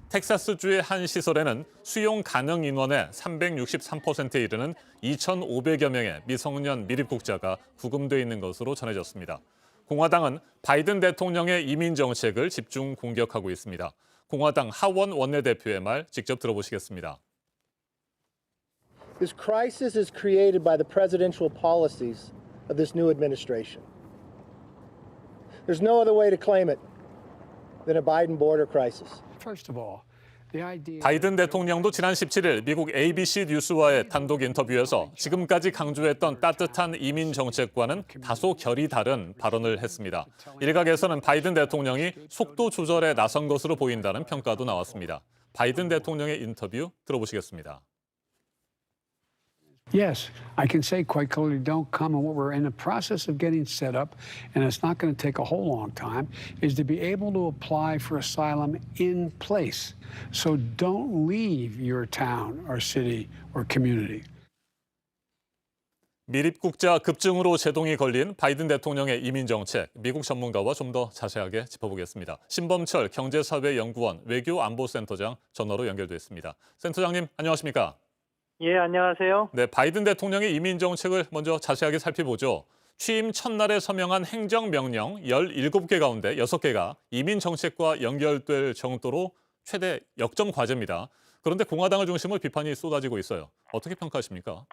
텍사스주의 한 시설에는 수용 가능 인원의 363%에 이르는 2,500여 명의 미성년 미입국자가 구금돼 있는 것으로 전해졌습니다. 공화당은 바이든 대통령의 이민 정책을 집중 공격하고 있습니다. 공화당 하원 원내대표의 말 직접 들어보시겠습니다. This crisis is created by the presidential policies of this new administration. There's no other way to claim it than a Biden border crisis. First of all, 바이든 대통령도 지난 17일 미국 ABC 뉴스와의 단독 인터뷰에서 지금까지 강조했던 따뜻한 이민 정책과는 다소 결이 다른 발언을 했습니다. 일각에서는 바이든 대통령이 속도 조절에 나선 것으로 보인다는 평가도 나왔습니다. 바이든 대통령의 인터뷰 들어보시겠습니다. Yes, I can say quite clearly, don't come. And what we're in the process of getting set up, and it's not going to take a whole long time, is to be able to apply for asylum in place. So don't leave your town or city or community. 미립국자 급증으로 제동이 걸린 바이든 대통령의 이민 정책, 미국 전문가와 좀 더 자세하게 짚어보겠습니다. 신범철 경제사회연구원 외교안보센터장 전화로 연결됐습니다. 센터장님, 안녕하십니까? 예, 안녕하세요. 네, 바이든 대통령의 이민 정책을 먼저 자세하게 살펴보죠. 취임 첫날에 서명한 행정명령 17개 가운데 6개가 이민 정책과 연결될 정도로 최대 역점 과제입니다. 그런데 공화당을 중심으로 비판이 쏟아지고 있어요. 어떻게 평가하십니까?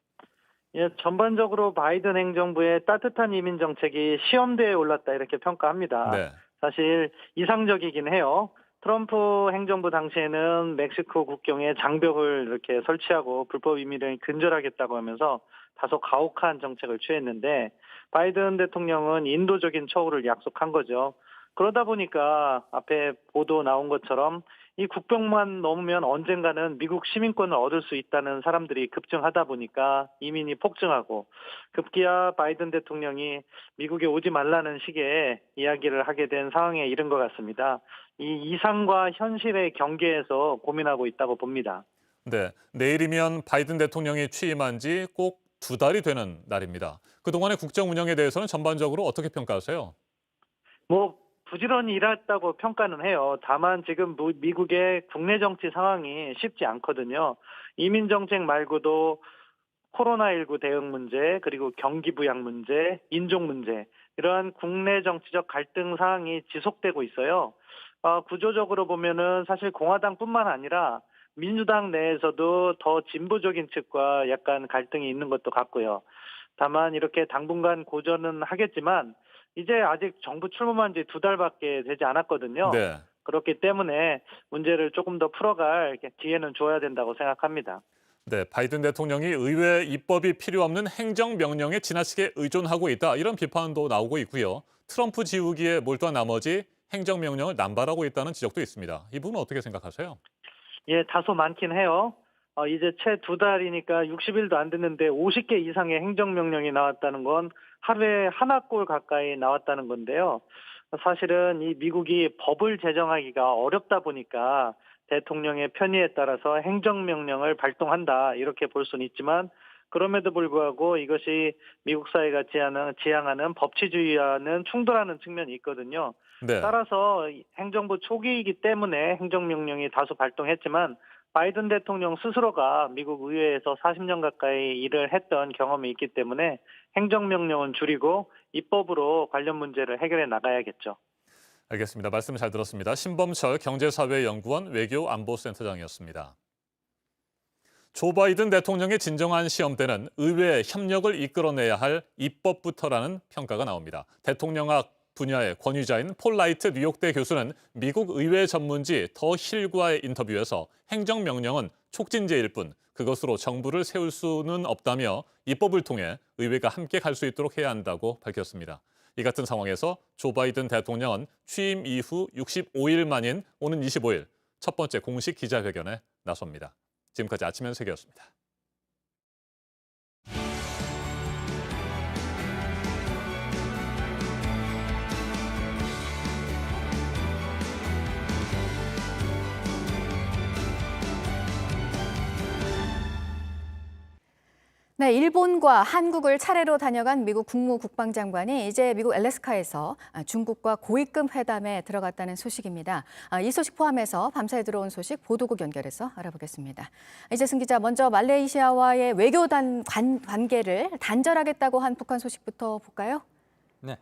예, 전반적으로 바이든 행정부의 따뜻한 이민 정책이 시험대에 올랐다 이렇게 평가합니다. 네. 사실 이상적이긴 해요. 트럼프 행정부 당시에는 멕시코 국경에 장벽을 이렇게 설치하고 불법 이민을 근절하겠다고 하면서 다소 가혹한 정책을 취했는데 바이든 대통령은 인도적인 처우를 약속한 거죠. 그러다 보니까 앞에 보도 나온 것처럼 이 국경만 넘으면 언젠가는 미국 시민권을 얻을 수 있다는 사람들이 급증하다 보니까 이민이 폭증하고 급기야 바이든 대통령이 미국에 오지 말라는 식의 이야기를 하게 된 상황에 이른 것 같습니다. 이 이상과 현실의 경계에서 고민하고 있다고 봅니다. 네, 내일이면 바이든 대통령이 취임한 지 꼭 2달이 되는 날입니다. 그동안의 국정 운영에 대해서는 전반적으로 어떻게 평가하세요? 부지런히 일했다고 평가는 해요. 다만 지금 미국의 국내 정치 상황이 쉽지 않거든요. 이민 정책 말고도 코로나19 대응 문제, 그리고 경기 부양 문제, 인종 문제, 이러한 국내 정치적 갈등 상황이 지속되고 있어요. 구조적으로 보면은 사실 공화당뿐만 아니라 민주당 내에서도 더 진보적인 측과 약간 갈등이 있는 것도 같고요. 다만 이렇게 당분간 고전은 하겠지만 이제 아직 정부 출범한 지 2달밖에 되지 않았거든요. 네. 그렇기 때문에 문제를 조금 더 풀어갈 기회는 줘야 된다고 생각합니다. 네, 바이든 대통령이 의회 입법이 필요 없는 행정명령에 지나치게 의존하고 있다. 이런 비판도 나오고 있고요. 트럼프 지우기에 몰두한 나머지 행정명령을 남발하고 있다는 지적도 있습니다. 이 부분은 어떻게 생각하세요? 예, 다소 많긴 해요. 이제 채 2달이니까 60일도 안 됐는데 50개 이상의 행정명령이 나왔다는 건 하루에 하나꼴 가까이 나왔다는 건데요. 사실은 이 미국이 법을 제정하기가 어렵다 보니까 대통령의 편의에 따라서 행정명령을 발동한다 이렇게 볼 수는 있지만 그럼에도 불구하고 이것이 미국 사회가 지향하는 법치주의와는 충돌하는 측면이 있거든요. 네. 따라서 행정부 초기이기 때문에 행정명령이 다소 발동했지만 바이든 대통령 스스로가 미국 의회에서 40년 가까이 일을 했던 경험이 있기 때문에 행정명령은 줄이고 입법으로 관련 문제를 해결해 나가야겠죠. 알겠습니다. 말씀 잘 들었습니다. 신범철 경제사회연구원 외교안보센터장이었습니다. 조 바이든 대통령의 진정한 시험대는 의회 협력을 이끌어내야 할 입법부터라는 평가가 나옵니다. 대통령학 분야의 권위자인 폴 라이트 뉴욕대 교수는 미국 의회 전문지 더 힐과의 인터뷰에서 행정명령은 촉진제일 뿐 그것으로 정부를 세울 수는 없다며 입법을 통해 의회가 함께 갈 수 있도록 해야 한다고 밝혔습니다. 이 같은 상황에서 조 바이든 대통령은 취임 이후 65일 만인 오는 25일 첫 번째 공식 기자회견에 나섭니다. 지금까지 아침 현세계였습니다. 네, 일본과 한국을 차례로 다녀간 미국 국무국방장관이 이제 미국 알래스카에서 중국과 고위급 회담에 들어갔다는 소식입니다. 이 소식 포함해서 밤사이 들어온 소식 보도국 연결해서 알아보겠습니다. 이재승 기자, 먼저 말레이시아와의 외교 관계를 단절하겠다고 한 북한 소식부터 볼까요? 네,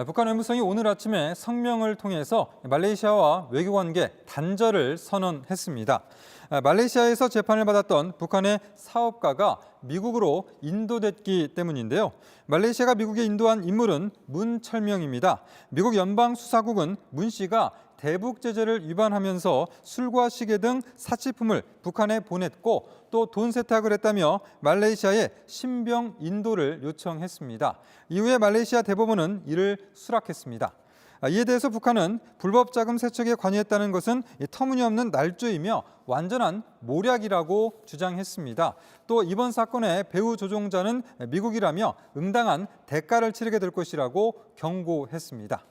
북한 외무성이 오늘 아침에 성명을 통해서 말레이시아와 외교관계 단절을 선언했습니다. 말레이시아에서 재판을 받았던 북한의 사업가가 미국으로 인도됐기 때문인데요. 말레이시아가 미국에 인도한 인물은 문철명입니다. 미국 연방수사국은 문 씨가 대북 제재를 위반하면서 술과 시계 등 사치품을 북한에 보냈고 또 돈 세탁을 했다며 말레이시아에 신병 인도를 요청했습니다. 이후에 말레이시아 대법원은 이를 수락했습니다. 이에 대해서 북한은 불법 자금 세척에 관여했다는 것은 터무니없는 날조이며 완전한 모략이라고 주장했습니다. 또 이번 사건의 배후 조종자는 미국이라며 응당한 대가를 치르게 될 것이라고 경고했습니다.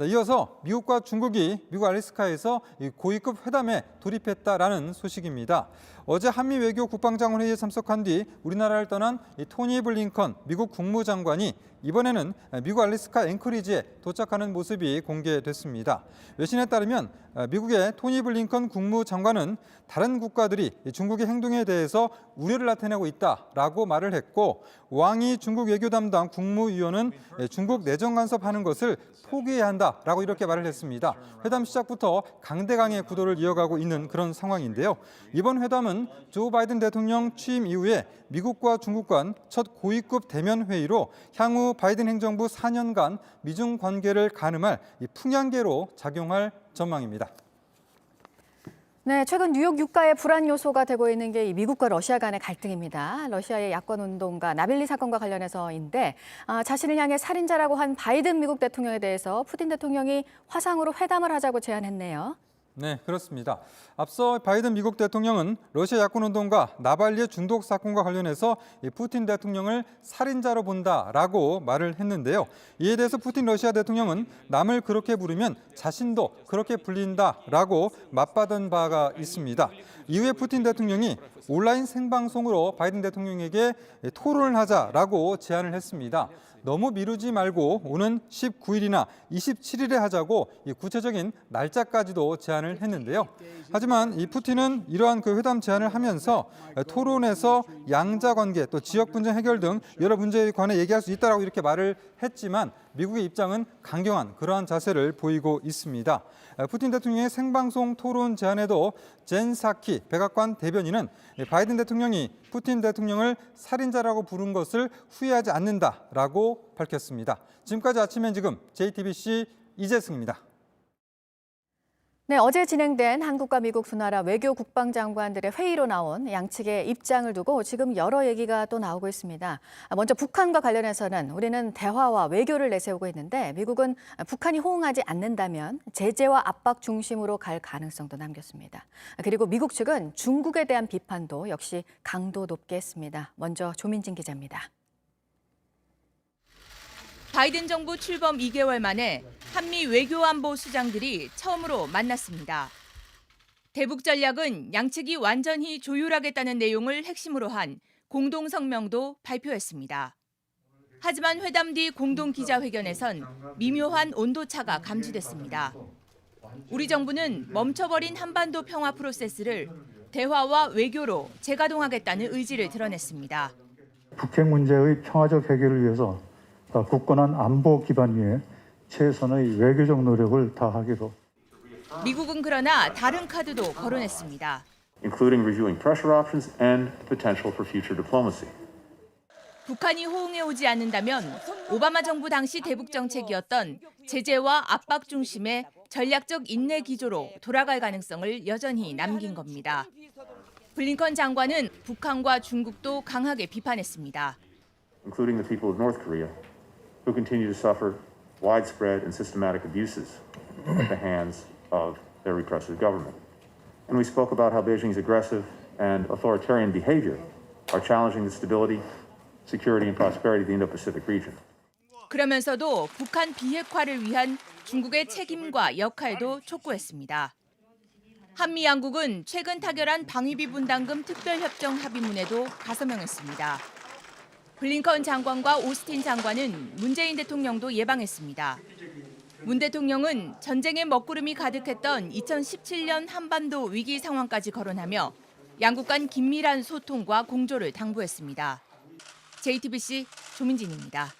이어서 미국과 중국이 미국 알래스카에서 고위급 회담에 돌입했다라는 소식입니다. 어제 한미 외교 국방장관 회의에 참석한 뒤 우리나라를 떠난 토니 블링컨 미국 국무장관이 이번에는 미국 알래스카 앵커리지에 도착하는 모습이 공개됐습니다. 외신에 따르면 미국의 토니 블링컨 국무장관은 다른 국가들이 중국의 행동에 대해서 우려를 나타내고 있다라고 말을 했고, 왕이 중국 외교 담당 국무위원은 중국 내정 간섭하는 것을 포기해야 한다라고 이렇게 말을 했습니다. 회담 시작부터 강대강의 구도를 이어가고 있는 그런 상황인데요. 이번 회담은 조 바이든 대통령 취임 이후에 미국과 중국 간 첫 고위급 대면 회의로 향후 바이든 행정부 4년간 미중 관계를 가늠할 풍향계로 작용할 전망입니다. 네, 최근 뉴욕 유가의 불안 요소가 되고 있는 게 이 미국과 러시아 간의 갈등입니다. 러시아의 야권 운동가 나빌리 사건과 관련해서인데 자신을 향해 살인자라고 한 바이든 미국 대통령에 대해서 푸틴 대통령이 화상으로 회담을 하자고 제안했네요. 네, 그렇습니다. 앞서 바이든 미국 대통령은 러시아 야권 운동가 나발리의 중독 사건과 관련해서 푸틴 대통령을 살인자로 본다라고 말을 했는데요. 이에 대해서 푸틴 러시아 대통령은 남을 그렇게 부르면 자신도 그렇게 불린다라고 맞받은 바가 있습니다. 이후에 푸틴 대통령이 온라인 생방송으로 바이든 대통령에게 토론을 하자라고 제안을 했습니다. 너무 미루지 말고 오는 19일이나 27일에 하자고 구체적인 날짜까지도 제안을 했는데요. 하지만 이 푸틴은 이러한 그 회담 제안을 하면서 토론에서 양자 관계 또 지역 분쟁 해결 등 여러 문제에 관해 얘기할 수 있다라고 이렇게 말을 했지만 미국의 입장은 강경한 그러한 자세를 보이고 있습니다. 푸틴 대통령의 생방송 토론 제안에도 젠 사키 백악관 대변인은 바이든 대통령이 푸틴 대통령을 살인자라고 부른 것을 후회하지 않는다라고 밝혔습니다. 지금까지 아침엔 지금 JTBC 이재승입니다. 네, 어제 진행된 한국과 미국 두 나라 외교 국방장관들의 회의로 나온 양측의 입장을 두고 지금 여러 얘기가 또 나오고 있습니다. 먼저 북한과 관련해서는 우리는 대화와 외교를 내세우고 있는데 미국은 북한이 호응하지 않는다면 제재와 압박 중심으로 갈 가능성도 남겼습니다. 그리고 미국 측은 중국에 대한 비판도 역시 강도 높게 했습니다. 먼저 조민진 기자입니다. 바이든 정부 출범 2개월 만에 한미 외교안보 수장들이 처음으로 만났습니다. 대북 전략은 양측이 완전히 조율하겠다는 내용을 핵심으로 한 공동 성명도 발표했습니다. 하지만 회담 뒤 공동 기자회견에선 미묘한 온도차가 감지됐습니다. 우리 정부는 멈춰버린 한반도 평화 프로세스를 대화와 외교로 재가동하겠다는 의지를 드러냈습니다. 북핵 문제의 평화적 해결을 위해서 굳건한 안보 기반 위에 최선의 외교적 노력을 다하기로. 미국은 그러나 다른 카드도 거론했습니다. including reviewing pressure options and potential for future diplomacy. 북한이 호응해오지 않는다면 오바마 정부 당시 대북 정책이었던 제재와 압박 중심의 전략적 인내 기조로 돌아갈 가능성을 여전히 남긴 겁니다. 블링컨 장관은 북한과 중국도 강하게 비판했습니다. including the people of North Korea, who continue to suffer widespread and systematic abuses at the hands of their repressive government. And we spoke about how Beijing's aggressive and authoritarian behavior are challenging the stability, security, and prosperity of the Indo-Pacific region. 그러면서도 북한 비핵화를 위한 중국의 책임과 역할도 촉구했습니다. 한미 양국은 최근 타결한 방위비 분담금 특별협정 합의문에도 가서명했습니다. 블링컨 장관과 오스틴 장관은 문재인 대통령도 예방했습니다. 문 대통령은 전쟁의 먹구름이 가득했던 2017년 한반도 위기 상황까지 거론하며 양국 간 긴밀한 소통과 공조를 당부했습니다. JTBC 조민진입니다.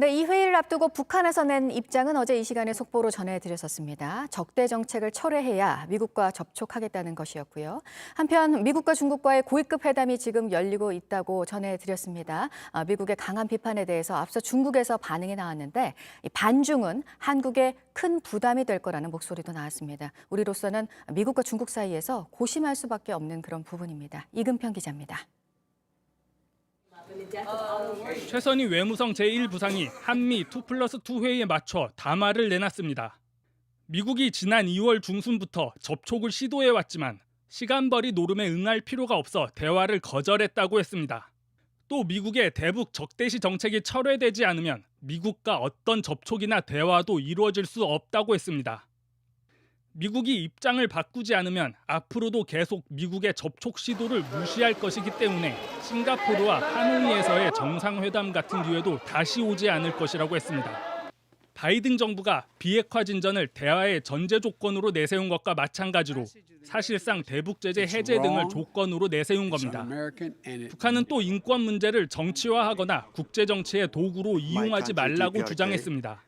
네, 이 회의를 앞두고 북한에서 낸 입장은 어제 이 시간에 속보로 전해드렸었습니다. 적대 정책을 철회해야 미국과 접촉하겠다는 것이었고요. 한편 미국과 중국과의 고위급 회담이 지금 열리고 있다고 전해드렸습니다. 미국의 강한 비판에 대해서 앞서 중국에서 반응이 나왔는데 이 반중은 한국에 큰 부담이 될 거라는 목소리도 나왔습니다. 우리로서는 미국과 중국 사이에서 고심할 수밖에 없는 그런 부분입니다. 이금평 기자입니다. 최선희 외무성 제1부상이 한미 2+2 회의에 맞춰 담화를 내놨습니다. 미국이 지난 2월 중순부터 접촉을 시도해왔지만 시간벌이 노름에 응할 필요가 없어 대화를 거절했다고 했습니다. 또 미국의 대북 적대시 정책이 철회되지 않으면 미국과 어떤 접촉이나 대화도 이루어질 수 없다고 했습니다. 미국이 입장을 바꾸지 않으면 앞으로도 계속 미국의 접촉 시도를 무시할 것이기 때문에 싱가포르와 하노이에서의 정상회담 같은 기회도 다시 오지 않을 것이라고 했습니다. 바이든 정부가 비핵화 진전을 대화의 전제 조건으로 내세운 것과 마찬가지로 사실상 대북 제재 해제 등을 조건으로 내세운 겁니다. 북한은 또 인권 문제를 정치화하거나 국제 정치의 도구로 이용하지 말라고 주장했습니다.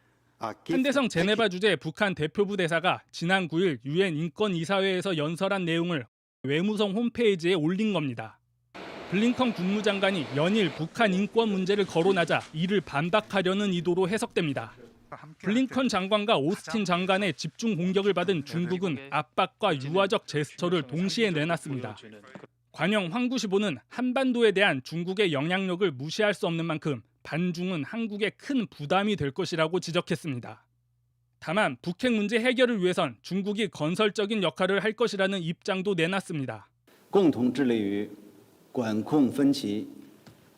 한대성 제네바 주재 북한 대표부 대사가 지난 9일 유엔 인권이사회에서 연설한 내용을 외무성 홈페이지에 올린 겁니다. 블링컨 국무장관이 연일 북한 인권 문제를 거론하자 이를 반박하려는 의도로 해석됩니다. 블링컨 장관과 오스틴 장관의 집중 공격을 받은 중국은 압박과 유화적 제스처를 동시에 내놨습니다. 관영 황구시보는 한반도에 대한 중국의 영향력을 무시할 수 없는 만큼 반중은 한국에 큰 부담이 될 것이라고 지적했습니다. 다만 북핵 문제 해결을 위해선 중국이 건설적인 역할을 할 것이라는 입장도 내놨습니다. 共同致力于管控分歧，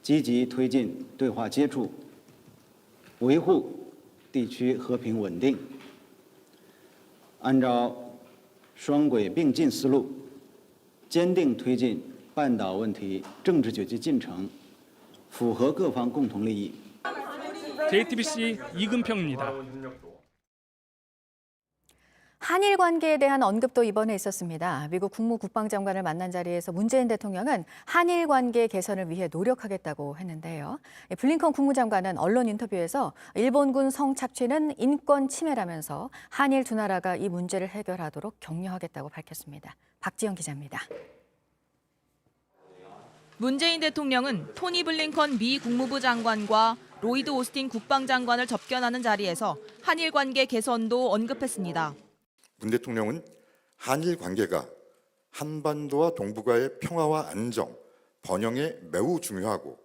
积极推进对话接触，维护地区和平稳定。按照双轨并进思路，坚定推进半岛问题政治解决进程。 符合各方共同利益。 JTBC 이금평입니다. 한일 관계에 대한 언급도 이번에 있었습니다. 미국 국무국방장관을 만난 자리에서 문재인 대통령은 한일 관계 개선을 위해 노력하겠다고 했는데요. 블링컨 국무장관은 언론 인터뷰에서 일본군 성착취는 인권 침해라면서 한일 두 나라가 이 문제를 해결하도록 격려하겠다고 밝혔습니다. 박지영 기자입니다. 문재인 대통령은 토니 블링컨 미 국무부 장관과 로이드 오스틴 국방장관을 접견하는 자리에서 한일 관계 개선도 언급했습니다. 문 대통령은 한일 관계가 한반도와 동북아의 평화와 안정, 번영에 매우 중요하고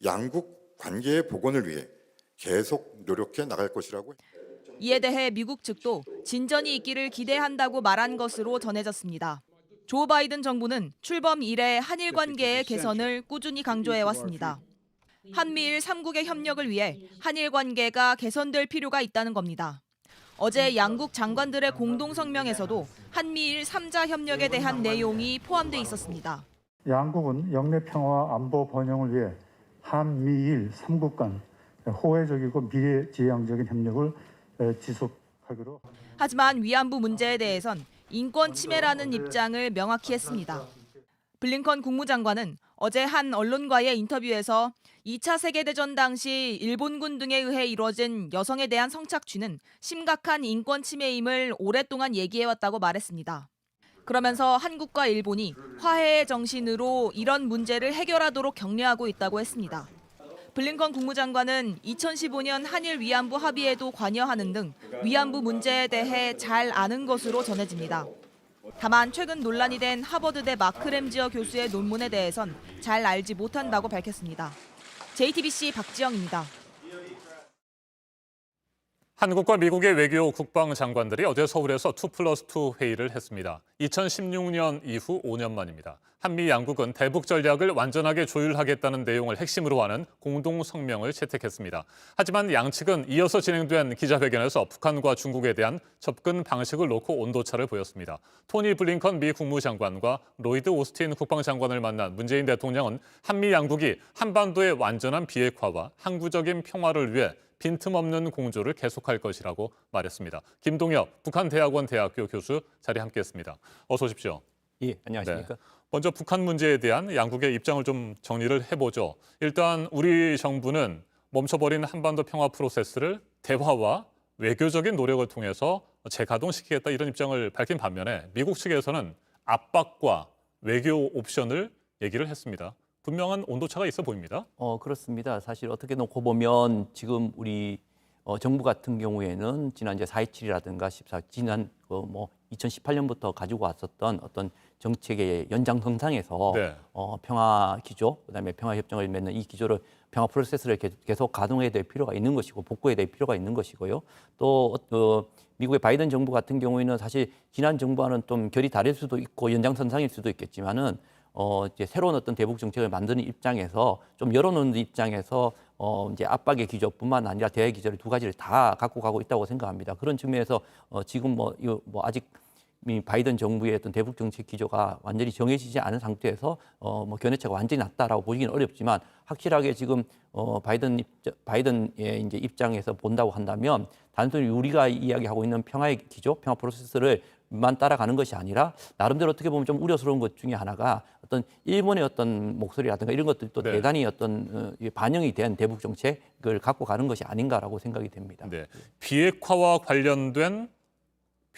양국 관계의 복원을 위해 계속 노력해 나갈 것이라고 했습니다. 이에 대해 미국 측도 진전이 있기를 기대한다고 말한 것으로 전해졌습니다. 조 바이든 정부는 출범 이래 한일 관계의 개선을 꾸준히 강조해왔습니다. 한미일 3국의 협력을 위해 한일 관계가 개선될 필요가 있다는 겁니다. 어제 양국 장관들의 공동 성명에서도 한미일 3자 협력에 대한 내용이 포함돼 있었습니다. 양국은 영내 평화와 안보 번영을 위해 한미일 3국 간 호혜적이고 미래지향적인 협력을 지속하기로. 하지만 위안부 문제에 대해선 인권 침해라는 입장을 명확히 했습니다. 블링컨 국무장관은 어제 한 언론과의 인터뷰에서 2차 세계대전 당시 일본군 등에 의해 이루어진 여성에 대한 성착취는 심각한 인권 침해임을 오랫동안 얘기해왔다고 말했습니다. 그러면서 한국과 일본이 화해의 정신으로 이런 문제를 해결하도록 격려하고 있다고 했습니다. 블링컨 국무장관은 2015년 한일 위안부 합의에도 관여하는 등 위안부 문제에 대해 잘 아는 것으로 전해집니다. 다만 최근 논란이 된 하버드대 마크 램지어 교수의 논문에 대해선 잘 알지 못한다고 밝혔습니다. JTBC 박지영입니다. 한국과 미국의 외교 국방장관들이 어제 서울에서 2+2 회의를 했습니다. 2016년 이후 5년 만입니다. 한미 양국은 대북 전략을 완전하게 조율하겠다는 내용을 핵심으로 하는 공동 성명을 채택했습니다. 하지만 양측은 이어서 진행된 기자회견에서 북한과 중국에 대한 접근 방식을 놓고 온도차를 보였습니다. 토니 블링컨 미 국무장관과 로이드 오스틴 국방장관을 만난 문재인 대통령은 한미 양국이 한반도의 완전한 비핵화와 항구적인 평화를 위해 빈틈없는 공조를 계속할 것이라고 말했습니다. 김동엽 북한대학원 대학교 교수 자리에 함께했습니다. 어서 오십시오. 예, 안녕하십니까. 네. 먼저 북한 문제에 대한 양국의 입장을 좀 정리를 해보죠. 일단 우리 정부는 멈춰버린 한반도 평화 프로세스를 대화와 외교적인 노력을 통해서 재가동시키겠다 이런 입장을 밝힌 반면에 미국 측에서는 압박과 외교 옵션을 얘기를 했습니다. 분명한 온도차가 있어 보입니다. 그렇습니다. 사실 어떻게 놓고 보면 지금 우리 정부 같은 경우에는 지난 이제 4.27이라든가 지난 2018년부터 가지고 왔었던 어떤 정책의 연장선상에서 네. 평화 기조, 그다음에 평화 협정을 맺는 이 기조를 평화 프로세스를 계속 가동해야 될 필요가 있는 것이고 복구해야 될 필요가 있는 것이고요. 또 미국의 바이든 정부 같은 경우에는 사실 지난 정부와는 좀 결이 다를 수도 있고 연장선상일 수도 있겠지만은 이제 새로운 어떤 대북 정책을 만드는 입장에서 좀 열어놓는 입장에서 이제 압박의 기조뿐만 아니라 대화의 기조를 두 가지를 다 갖고 가고 있다고 생각합니다. 그런 측면에서 지금 아직 이 바이든 정부의 어떤 대북 정책 기조가 완전히 정해지지 않은 상태에서 견해차가 완전히 났다라고 보기는 어렵지만 확실하게 지금 바이든의 이제 입장에서 본다고 한다면 단순히 우리가 이야기하고 있는 평화의 기조, 평화 프로세스를만 따라가는 것이 아니라 나름대로 어떻게 보면 좀 우려스러운 것 중에 하나가 어떤 일본의 어떤 목소리라든가 이런 것들이 또 대단히 어떤 반영이 된 대북 정책을 갖고 가는 것이 아닌가라고 생각이 됩니다. 네. 비핵화와 관련된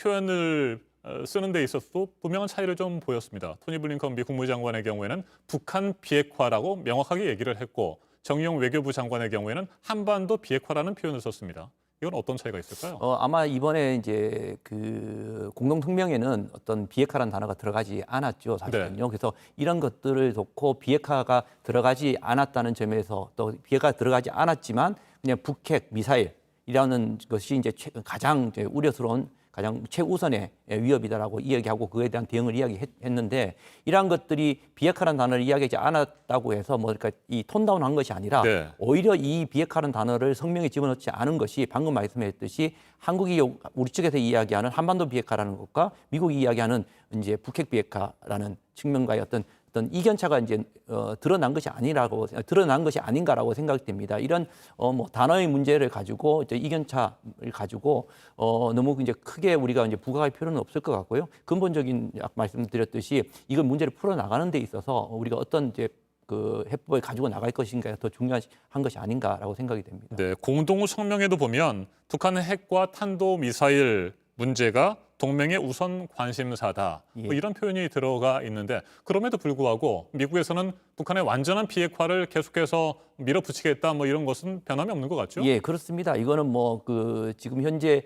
표현을 쓰는 데 있어서도 분명한 차이를 좀 보였습니다. 토니 블링컨 미 국무장관의 경우에는 북한 비핵화라고 명확하게 얘기를 했고 정의용 외교부 장관의 경우에는 한반도 비핵화라는 표현을 썼습니다. 이건 어떤 차이가 있을까요? 아마 이번에 이제 그 공동 성명에는 어떤 비핵화라는 단어가 들어가지 않았죠, 사실은요. 그래서 이런 것들을 놓고 비핵화가 들어가지 않았다는 점에서 또 비핵화가 들어가지 않았지만 그냥 북핵 미사일이라는 것이 이제 가장 이제 우려스러운 가장 최우선의 위협이다라고 이야기하고 그에 대한 대응을 이야기했는데 이러한 것들이 비핵화라는 단어를 이야기하지 않았다고 해서 그러니까 이 톤다운한 것이 아니라 오히려 이 비핵화라는 단어를 성명에 집어넣지 않은 것이 방금 말씀했듯이 한국이 우리 측에서 이야기하는 한반도 비핵화라는 것과 미국이 이야기하는 이제 북핵 비핵화라는 측면과의 어떤 이견차가 이제 드러난 것이 아닌가라고 생각됩니다. 이런 단어의 문제를 가지고 이제 이견차를 가지고 너무 이제 크게 우리가 이제 부각할 필요는 없을 것 같고요. 근본적인 말씀드렸듯이 이걸 문제를 풀어 나가는 데 있어서 우리가 어떤 이제 그 해법을 가지고 나갈 것인가가 더 중요한 것이 아닌가라고 생각이 됩니다. 네, 공동 성명에도 보면 북한의 핵과 탄도 미사일 문제가 동맹의 우선 관심사다. 이런 표현이 들어가 있는데 그럼에도 불구하고 미국에서는 북한의 완전한 비핵화를 계속해서 밀어붙이겠다 이런 것은 변함이 없는 것 같죠? 예, 그렇습니다. 이거는 지금 현재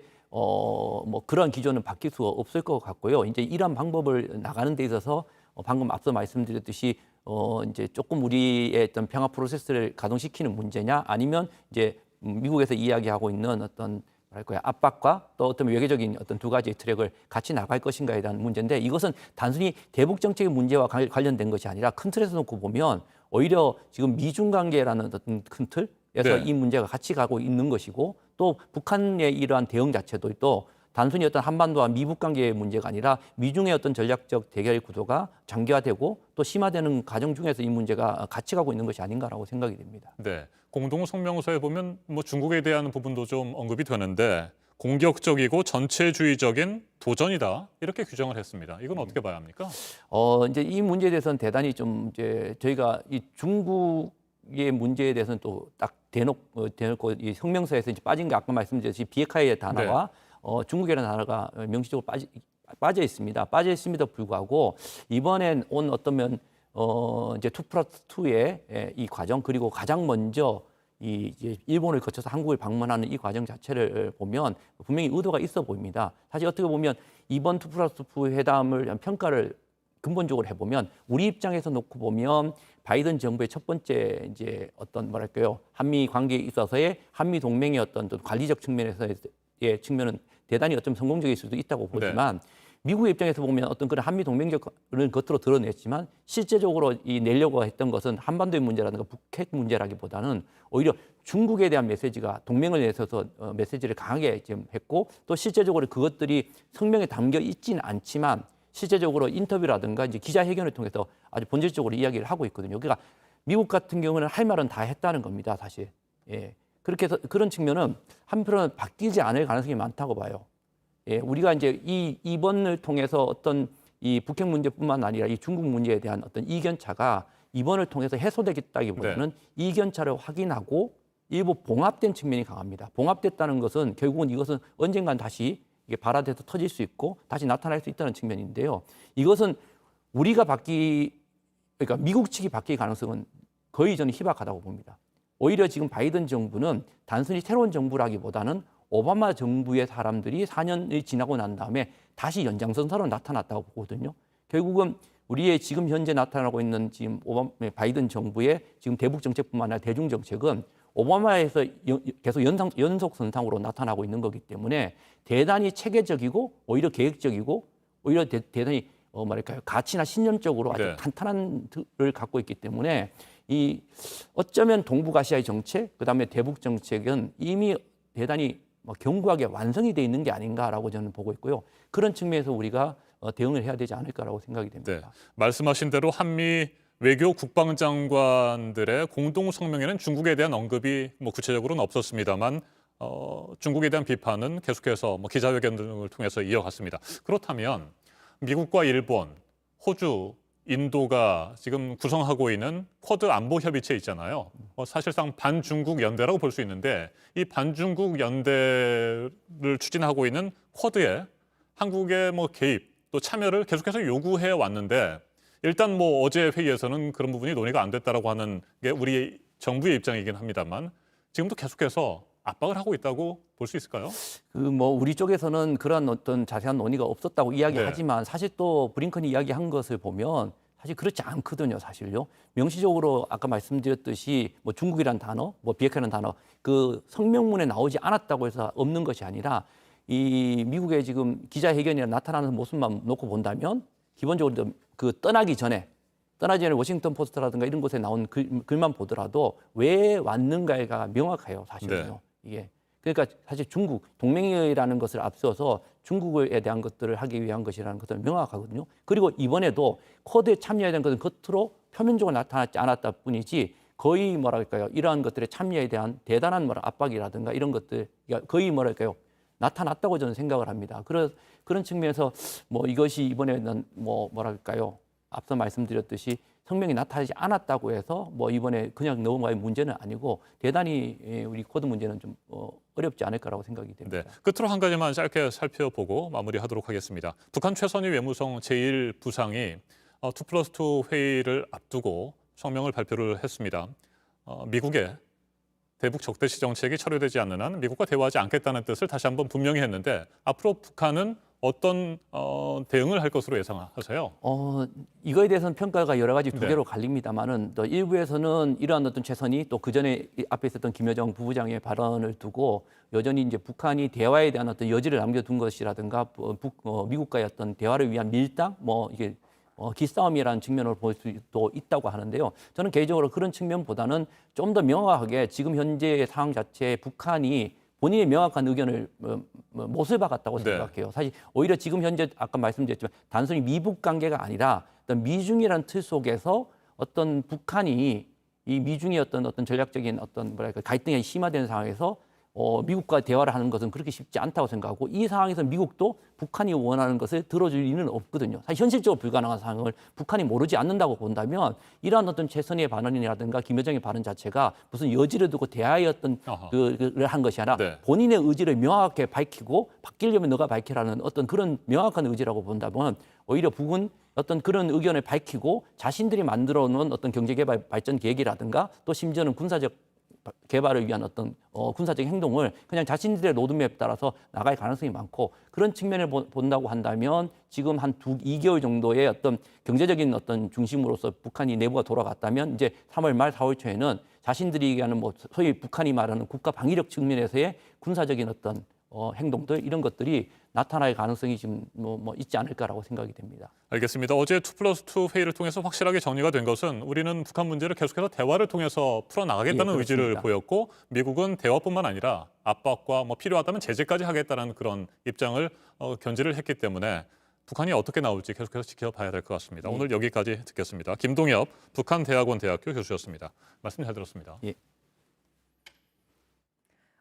그런 기조는 바뀔 수가 없을 것 같고요. 이제 이런 방법을 나가는 데 있어서 방금 앞서 말씀드렸듯이 이제 조금 우리의 어떤 평화 프로세스를 가동시키는 문제냐 아니면 이제 미국에서 이야기하고 있는 어떤 압박과 또 어떤 외교적인 어떤 두 가지의 트랙을 같이 나갈 것인가에 대한 문제인데 이것은 단순히 대북 정책의 문제와 관련된 것이 아니라 큰 틀에서 놓고 보면 오히려 지금 미중 관계라는 어떤 큰 틀에서 이 문제가 같이 가고 있는 것이고 또 북한의 이러한 대응 자체도 또 단순히 어떤 한반도와 미북 관계의 문제가 아니라 미중의 어떤 전략적 대결 구도가 장기화되고 또 심화되는 과정 중에서 이 문제가 같이 가고 있는 것이 아닌가라고 생각이 됩니다. 네, 공동 성명서에 보면 중국에 대한 부분도 좀 언급이 되는데 공격적이고 전체주의적인 도전이다 이렇게 규정을 했습니다. 이건 어떻게 봐야 합니까? 이제 이 문제에 대해서는 대단히 좀 이제 저희가 이 중국의 문제에 대해서는 또 딱 대놓고 이 성명서에서 이제 빠진 게 아까 말씀드렸듯이 비핵화의 단어와 중국이라는 단어가 명시적으로 빠져 있습니다. 빠져 있음에도 불구하고 이번엔 어떠면 이제 2+2의 이 과정 그리고 가장 먼저 이제 일본을 거쳐서 한국을 방문하는 이 과정 자체를 보면 분명히 의도가 있어 보입니다. 사실 어떻게 보면 이번 2+2 회담을 평가를 근본적으로 해보면 우리 입장에서 놓고 보면 바이든 정부의 첫 번째 이제 어떤 한미 관계에 있어서의 한미 동맹의 어떤 관리적 측면에서의 측면은 대단히 어쩜 성공적일 수도 있다고 보지만 미국의 입장에서 보면 어떤 그런 한미 동맹적을 겉으로 드러냈지만 실제적으로 내려고 했던 것은 한반도의 문제라든가 북핵 문제라기보다는 오히려 중국에 대한 메시지가 동맹을 내세워서 메시지를 강하게 지금 했고 또 실제적으로 그것들이 성명에 담겨 있지는 않지만 실제적으로 인터뷰라든가 이제 기자회견을 통해서 아주 본질적으로 이야기를 하고 있거든요. 그러니까 미국 같은 경우는 할 말은 다 했다는 겁니다, 사실. 예. 그렇게 해서 그런 측면은 한편으로는 바뀌지 않을 가능성이 많다고 봐요. 예, 우리가 이제 이번을 통해서 어떤 이 북핵 문제뿐만 아니라 이 중국 문제에 대한 어떤 이견차가 이번을 통해서 해소되겠다기보다는 이견차를 확인하고 일부 봉합된 측면이 강합니다. 봉합됐다는 것은 결국은 이것은 언젠간 다시 이게 발화돼서 터질 수 있고 다시 나타날 수 있다는 측면인데요. 이것은 우리가 그러니까 미국 측이 바뀔 가능성은 거의 저는 희박하다고 봅니다. 오히려 지금 바이든 정부는 단순히 새로운 정부라기보다는 오바마 정부의 사람들이 4년이 지나고 난 다음에 다시 연장선상으로 나타났다고 보거든요. 결국은 우리의 지금 현재 나타나고 있는 지금 바이든 정부의 지금 대북 정책뿐만 아니라 대중 정책은 오바마에서 계속 연속선상으로 나타나고 있는 거기 때문에 대단히 체계적이고 오히려 계획적이고 오히려 대단히 뭐랄까요 가치나 신념적으로 아주 탄탄한 틀을 갖고 있기 때문에 이 어쩌면 동북아시아의 정책 그다음에 대북 정책은 이미 대단히 견고하게 완성이 돼 있는 게 아닌가라고 저는 보고 있고요. 그런 측면에서 우리가 대응을 해야 되지 않을까라고 생각이 됩니다. 네. 말씀하신 대로 한미 외교 국방장관들의 공동 성명에는 중국에 대한 언급이 구체적으로는 없었습니다만 중국에 대한 비판은 계속해서 기자회견 등을 통해서 이어갔습니다. 그렇다면 미국과 일본, 호주, 인도가 지금 구성하고 있는 쿼드 안보 협의체 있잖아요. 사실상 반중국 연대라고 볼 수 있는데 이 반중국 연대를 추진하고 있는 쿼드에 한국의 개입 또 참여를 계속해서 요구해 왔는데 일단 어제 회의에서는 그런 부분이 논의가 안 됐다라고 하는 게 우리 정부의 입장이긴 합니다만 지금도 계속해서 압박을 하고 있다고 볼 수 있을까요? 우리 쪽에서는 그런 어떤 자세한 논의가 없었다고 이야기하지만 사실 또 브링컨이 이야기한 것을 보면 사실 그렇지 않거든요, 사실요. 명시적으로 아까 말씀드렸듯이 중국이라는 단어, 비핵화라는 단어 그 성명문에 나오지 않았다고 해서 없는 것이 아니라 이 미국의 지금 기자회견이나 나타나는 모습만 놓고 본다면 기본적으로 떠나기 전에 워싱턴 포스트라든가 이런 곳에 나온 글만 보더라도 왜 왔는가가 명확해요, 사실은요. 이게 그러니까 사실 중국 동맹이라는 것을 앞서서 중국에 대한 것들을 하기 위한 것이라는 것은 명확하거든요. 그리고 이번에도 쿼드에 참여해야 되는 것은 겉으로 표면적으로 나타나지 않았다 뿐이지 거의 이러한 것들의 참여에 대한 대단한 압박이라든가 이런 것들 거의 나타났다고 저는 생각을 합니다. 그런 측면에서 이것이 이번에는 앞서 말씀드렸듯이 성명이 나타나지 않았다고 해서 이번에 그냥 넘어갈 문제는 아니고 대단히 우리 쿼드 문제는 좀 어렵지 않을까라고 생각이 됩니다. 네, 끝으로 한 가지만 짧게 살펴보고 마무리하도록 하겠습니다. 북한 최선희 외무성 제1부상이 2+2 회의를 앞두고 성명을 발표를 했습니다. 미국의 대북 적대시 정책이 철회되지 않는 한 미국과 대화하지 않겠다는 뜻을 다시 한번 분명히 했는데 앞으로 북한은 어떤 대응을 할 것으로 예상하세요? 이거에 대해서는 평가가 여러 가지 두 개로 갈립니다만은 또 일부에서는 이러한 어떤 최선이 또 그 전에 앞에 있었던 김여정 부부장의 발언을 두고 여전히 이제 북한이 대화에 대한 어떤 여지를 남겨둔 것이라든가 미국과의 어떤 대화를 위한 밀당 이게 기싸움이라는 측면으로 볼 수도 있다고 하는데요. 저는 개인적으로 그런 측면보다는 좀 더 명확하게 지금 현재의 상황 자체에 북한이 본인의 명확한 의견을 못을 박았다고 생각해요. 사실 오히려 지금 현재 아까 말씀드렸지만 단순히 미북 관계가 아니라 어떤 미중이라는 틀 속에서 어떤 북한이 이 미중의 어떤 전략적인 갈등이 심화되는 상황에서 미국과 대화를 하는 것은 그렇게 쉽지 않다고 생각하고 이 상황에서 미국도 북한이 원하는 것을 들어줄 리는 없거든요. 사실 현실적으로 불가능한 상황을 북한이 모르지 않는다고 본다면 이러한 어떤 최선희의 발언이라든가 김여정의 발언 자체가 무슨 여지를 두고 대화의 어떤 그를 한 것이 아니라 본인의 의지를 명확하게 밝히고 바뀌려면 너가 밝히라는 어떤 그런 명확한 의지라고 본다면 오히려 북은 어떤 그런 의견을 밝히고 자신들이 만들어 놓은 어떤 경제개발 발전 계획이라든가 또 심지어는 군사적 개발을 위한 어떤 군사적 행동을 그냥 자신들의 로드맵에 따라서 나갈 가능성이 많고 그런 측면을 본다고 한다면 지금 한 2개월 정도의 어떤 경제적인 어떤 중심으로서 북한이 내부가 돌아갔다면 이제 3월 말 4월 초에는 자신들이 얘기하는 소위 북한이 말하는 국가 방위력 측면에서의 군사적인 어떤 행동들 이런 것들이 나타날 가능성이 지금 있지 않을까라고 생각이 됩니다. 알겠습니다. 어제 2+2 회의를 통해서 확실하게 정리가 된 것은 우리는 북한 문제를 계속해서 대화를 통해서 풀어나가겠다는 의지를 보였고 미국은 대화뿐만 아니라 압박과 필요하다면 제재까지 하겠다는 그런 입장을 견지를 했기 때문에 북한이 어떻게 나올지 계속해서 지켜봐야 될 것 같습니다. 오늘 여기까지 듣겠습니다. 김동엽 북한대학원 대학교 교수였습니다. 말씀 잘 들었습니다.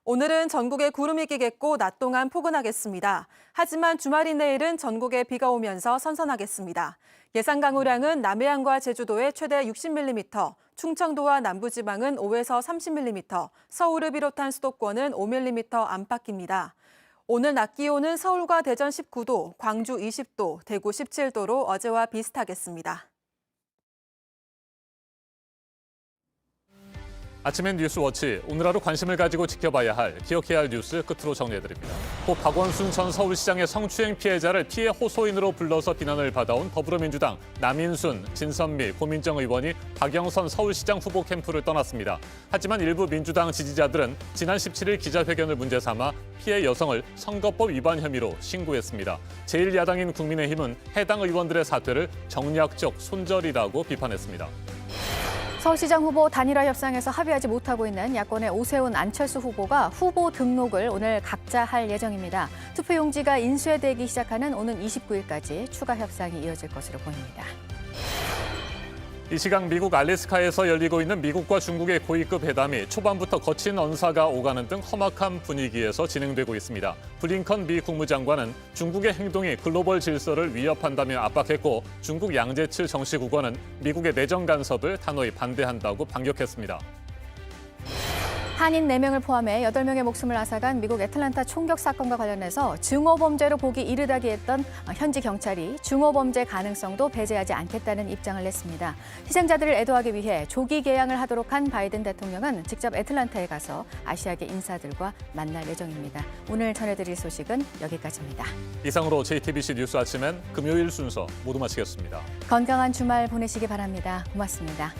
오늘은 전국에 구름이 끼겠고 낮 동안 포근하겠습니다. 하지만 주말인 내일은 전국에 비가 오면서 선선하겠습니다. 예상 강우량은 남해안과 제주도에 최대 60mm, 충청도와 남부지방은 5에서 30mm, 서울을 비롯한 수도권은 5mm 안팎입니다. 오늘 낮 기온은 서울과 대전 19도, 광주 20도, 대구 17도로 어제와 비슷하겠습니다. 아침엔 뉴스워치, 오늘 하루 관심을 가지고 지켜봐야 할, 기억해야 할 뉴스 끝으로 정리해드립니다. 고 박원순 전 서울시장의 성추행 피해자를 피해 호소인으로 불러서 비난을 받아온 더불어민주당 남인순, 진선미, 고민정 의원이 박영선 서울시장 후보 캠프를 떠났습니다. 하지만 일부 민주당 지지자들은 지난 17일 기자회견을 문제 삼아 피해 여성을 선거법 위반 혐의로 신고했습니다. 제1야당인 국민의힘은 해당 의원들의 사퇴를 정략적 손절이라고 비판했습니다. 서울시장 후보 단일화 협상에서 합의하지 못하고 있는 야권의 오세훈, 안철수 후보가 후보 등록을 오늘 각자 할 예정입니다. 투표용지가 인쇄되기 시작하는 오는 29일까지 추가 협상이 이어질 것으로 보입니다. 이 시각 미국 알래스카에서 열리고 있는 미국과 중국의 고위급 회담이 초반부터 거친 언사가 오가는 등 험악한 분위기에서 진행되고 있습니다. 블링컨 미 국무장관은 중국의 행동이 글로벌 질서를 위협한다며 압박했고, 중국 양제츠 정치국원은 미국의 내정 간섭을 단호히 반대한다고 반격했습니다. 한인 4명을 포함해 8명의 목숨을 앗아간 미국 애틀랜타 총격 사건과 관련해서 증오범죄로 보기 이르다기 했던 현지 경찰이 증오범죄 가능성도 배제하지 않겠다는 입장을 냈습니다. 희생자들을 애도하기 위해 조기 개항을 하도록 한 바이든 대통령은 직접 애틀랜타에 가서 아시아계 인사들과 만날 예정입니다. 오늘 전해드릴 소식은 여기까지입니다. 이상으로 JTBC 뉴스 아침엔 금요일 순서 모두 마치겠습니다. 건강한 주말 보내시기 바랍니다. 고맙습니다.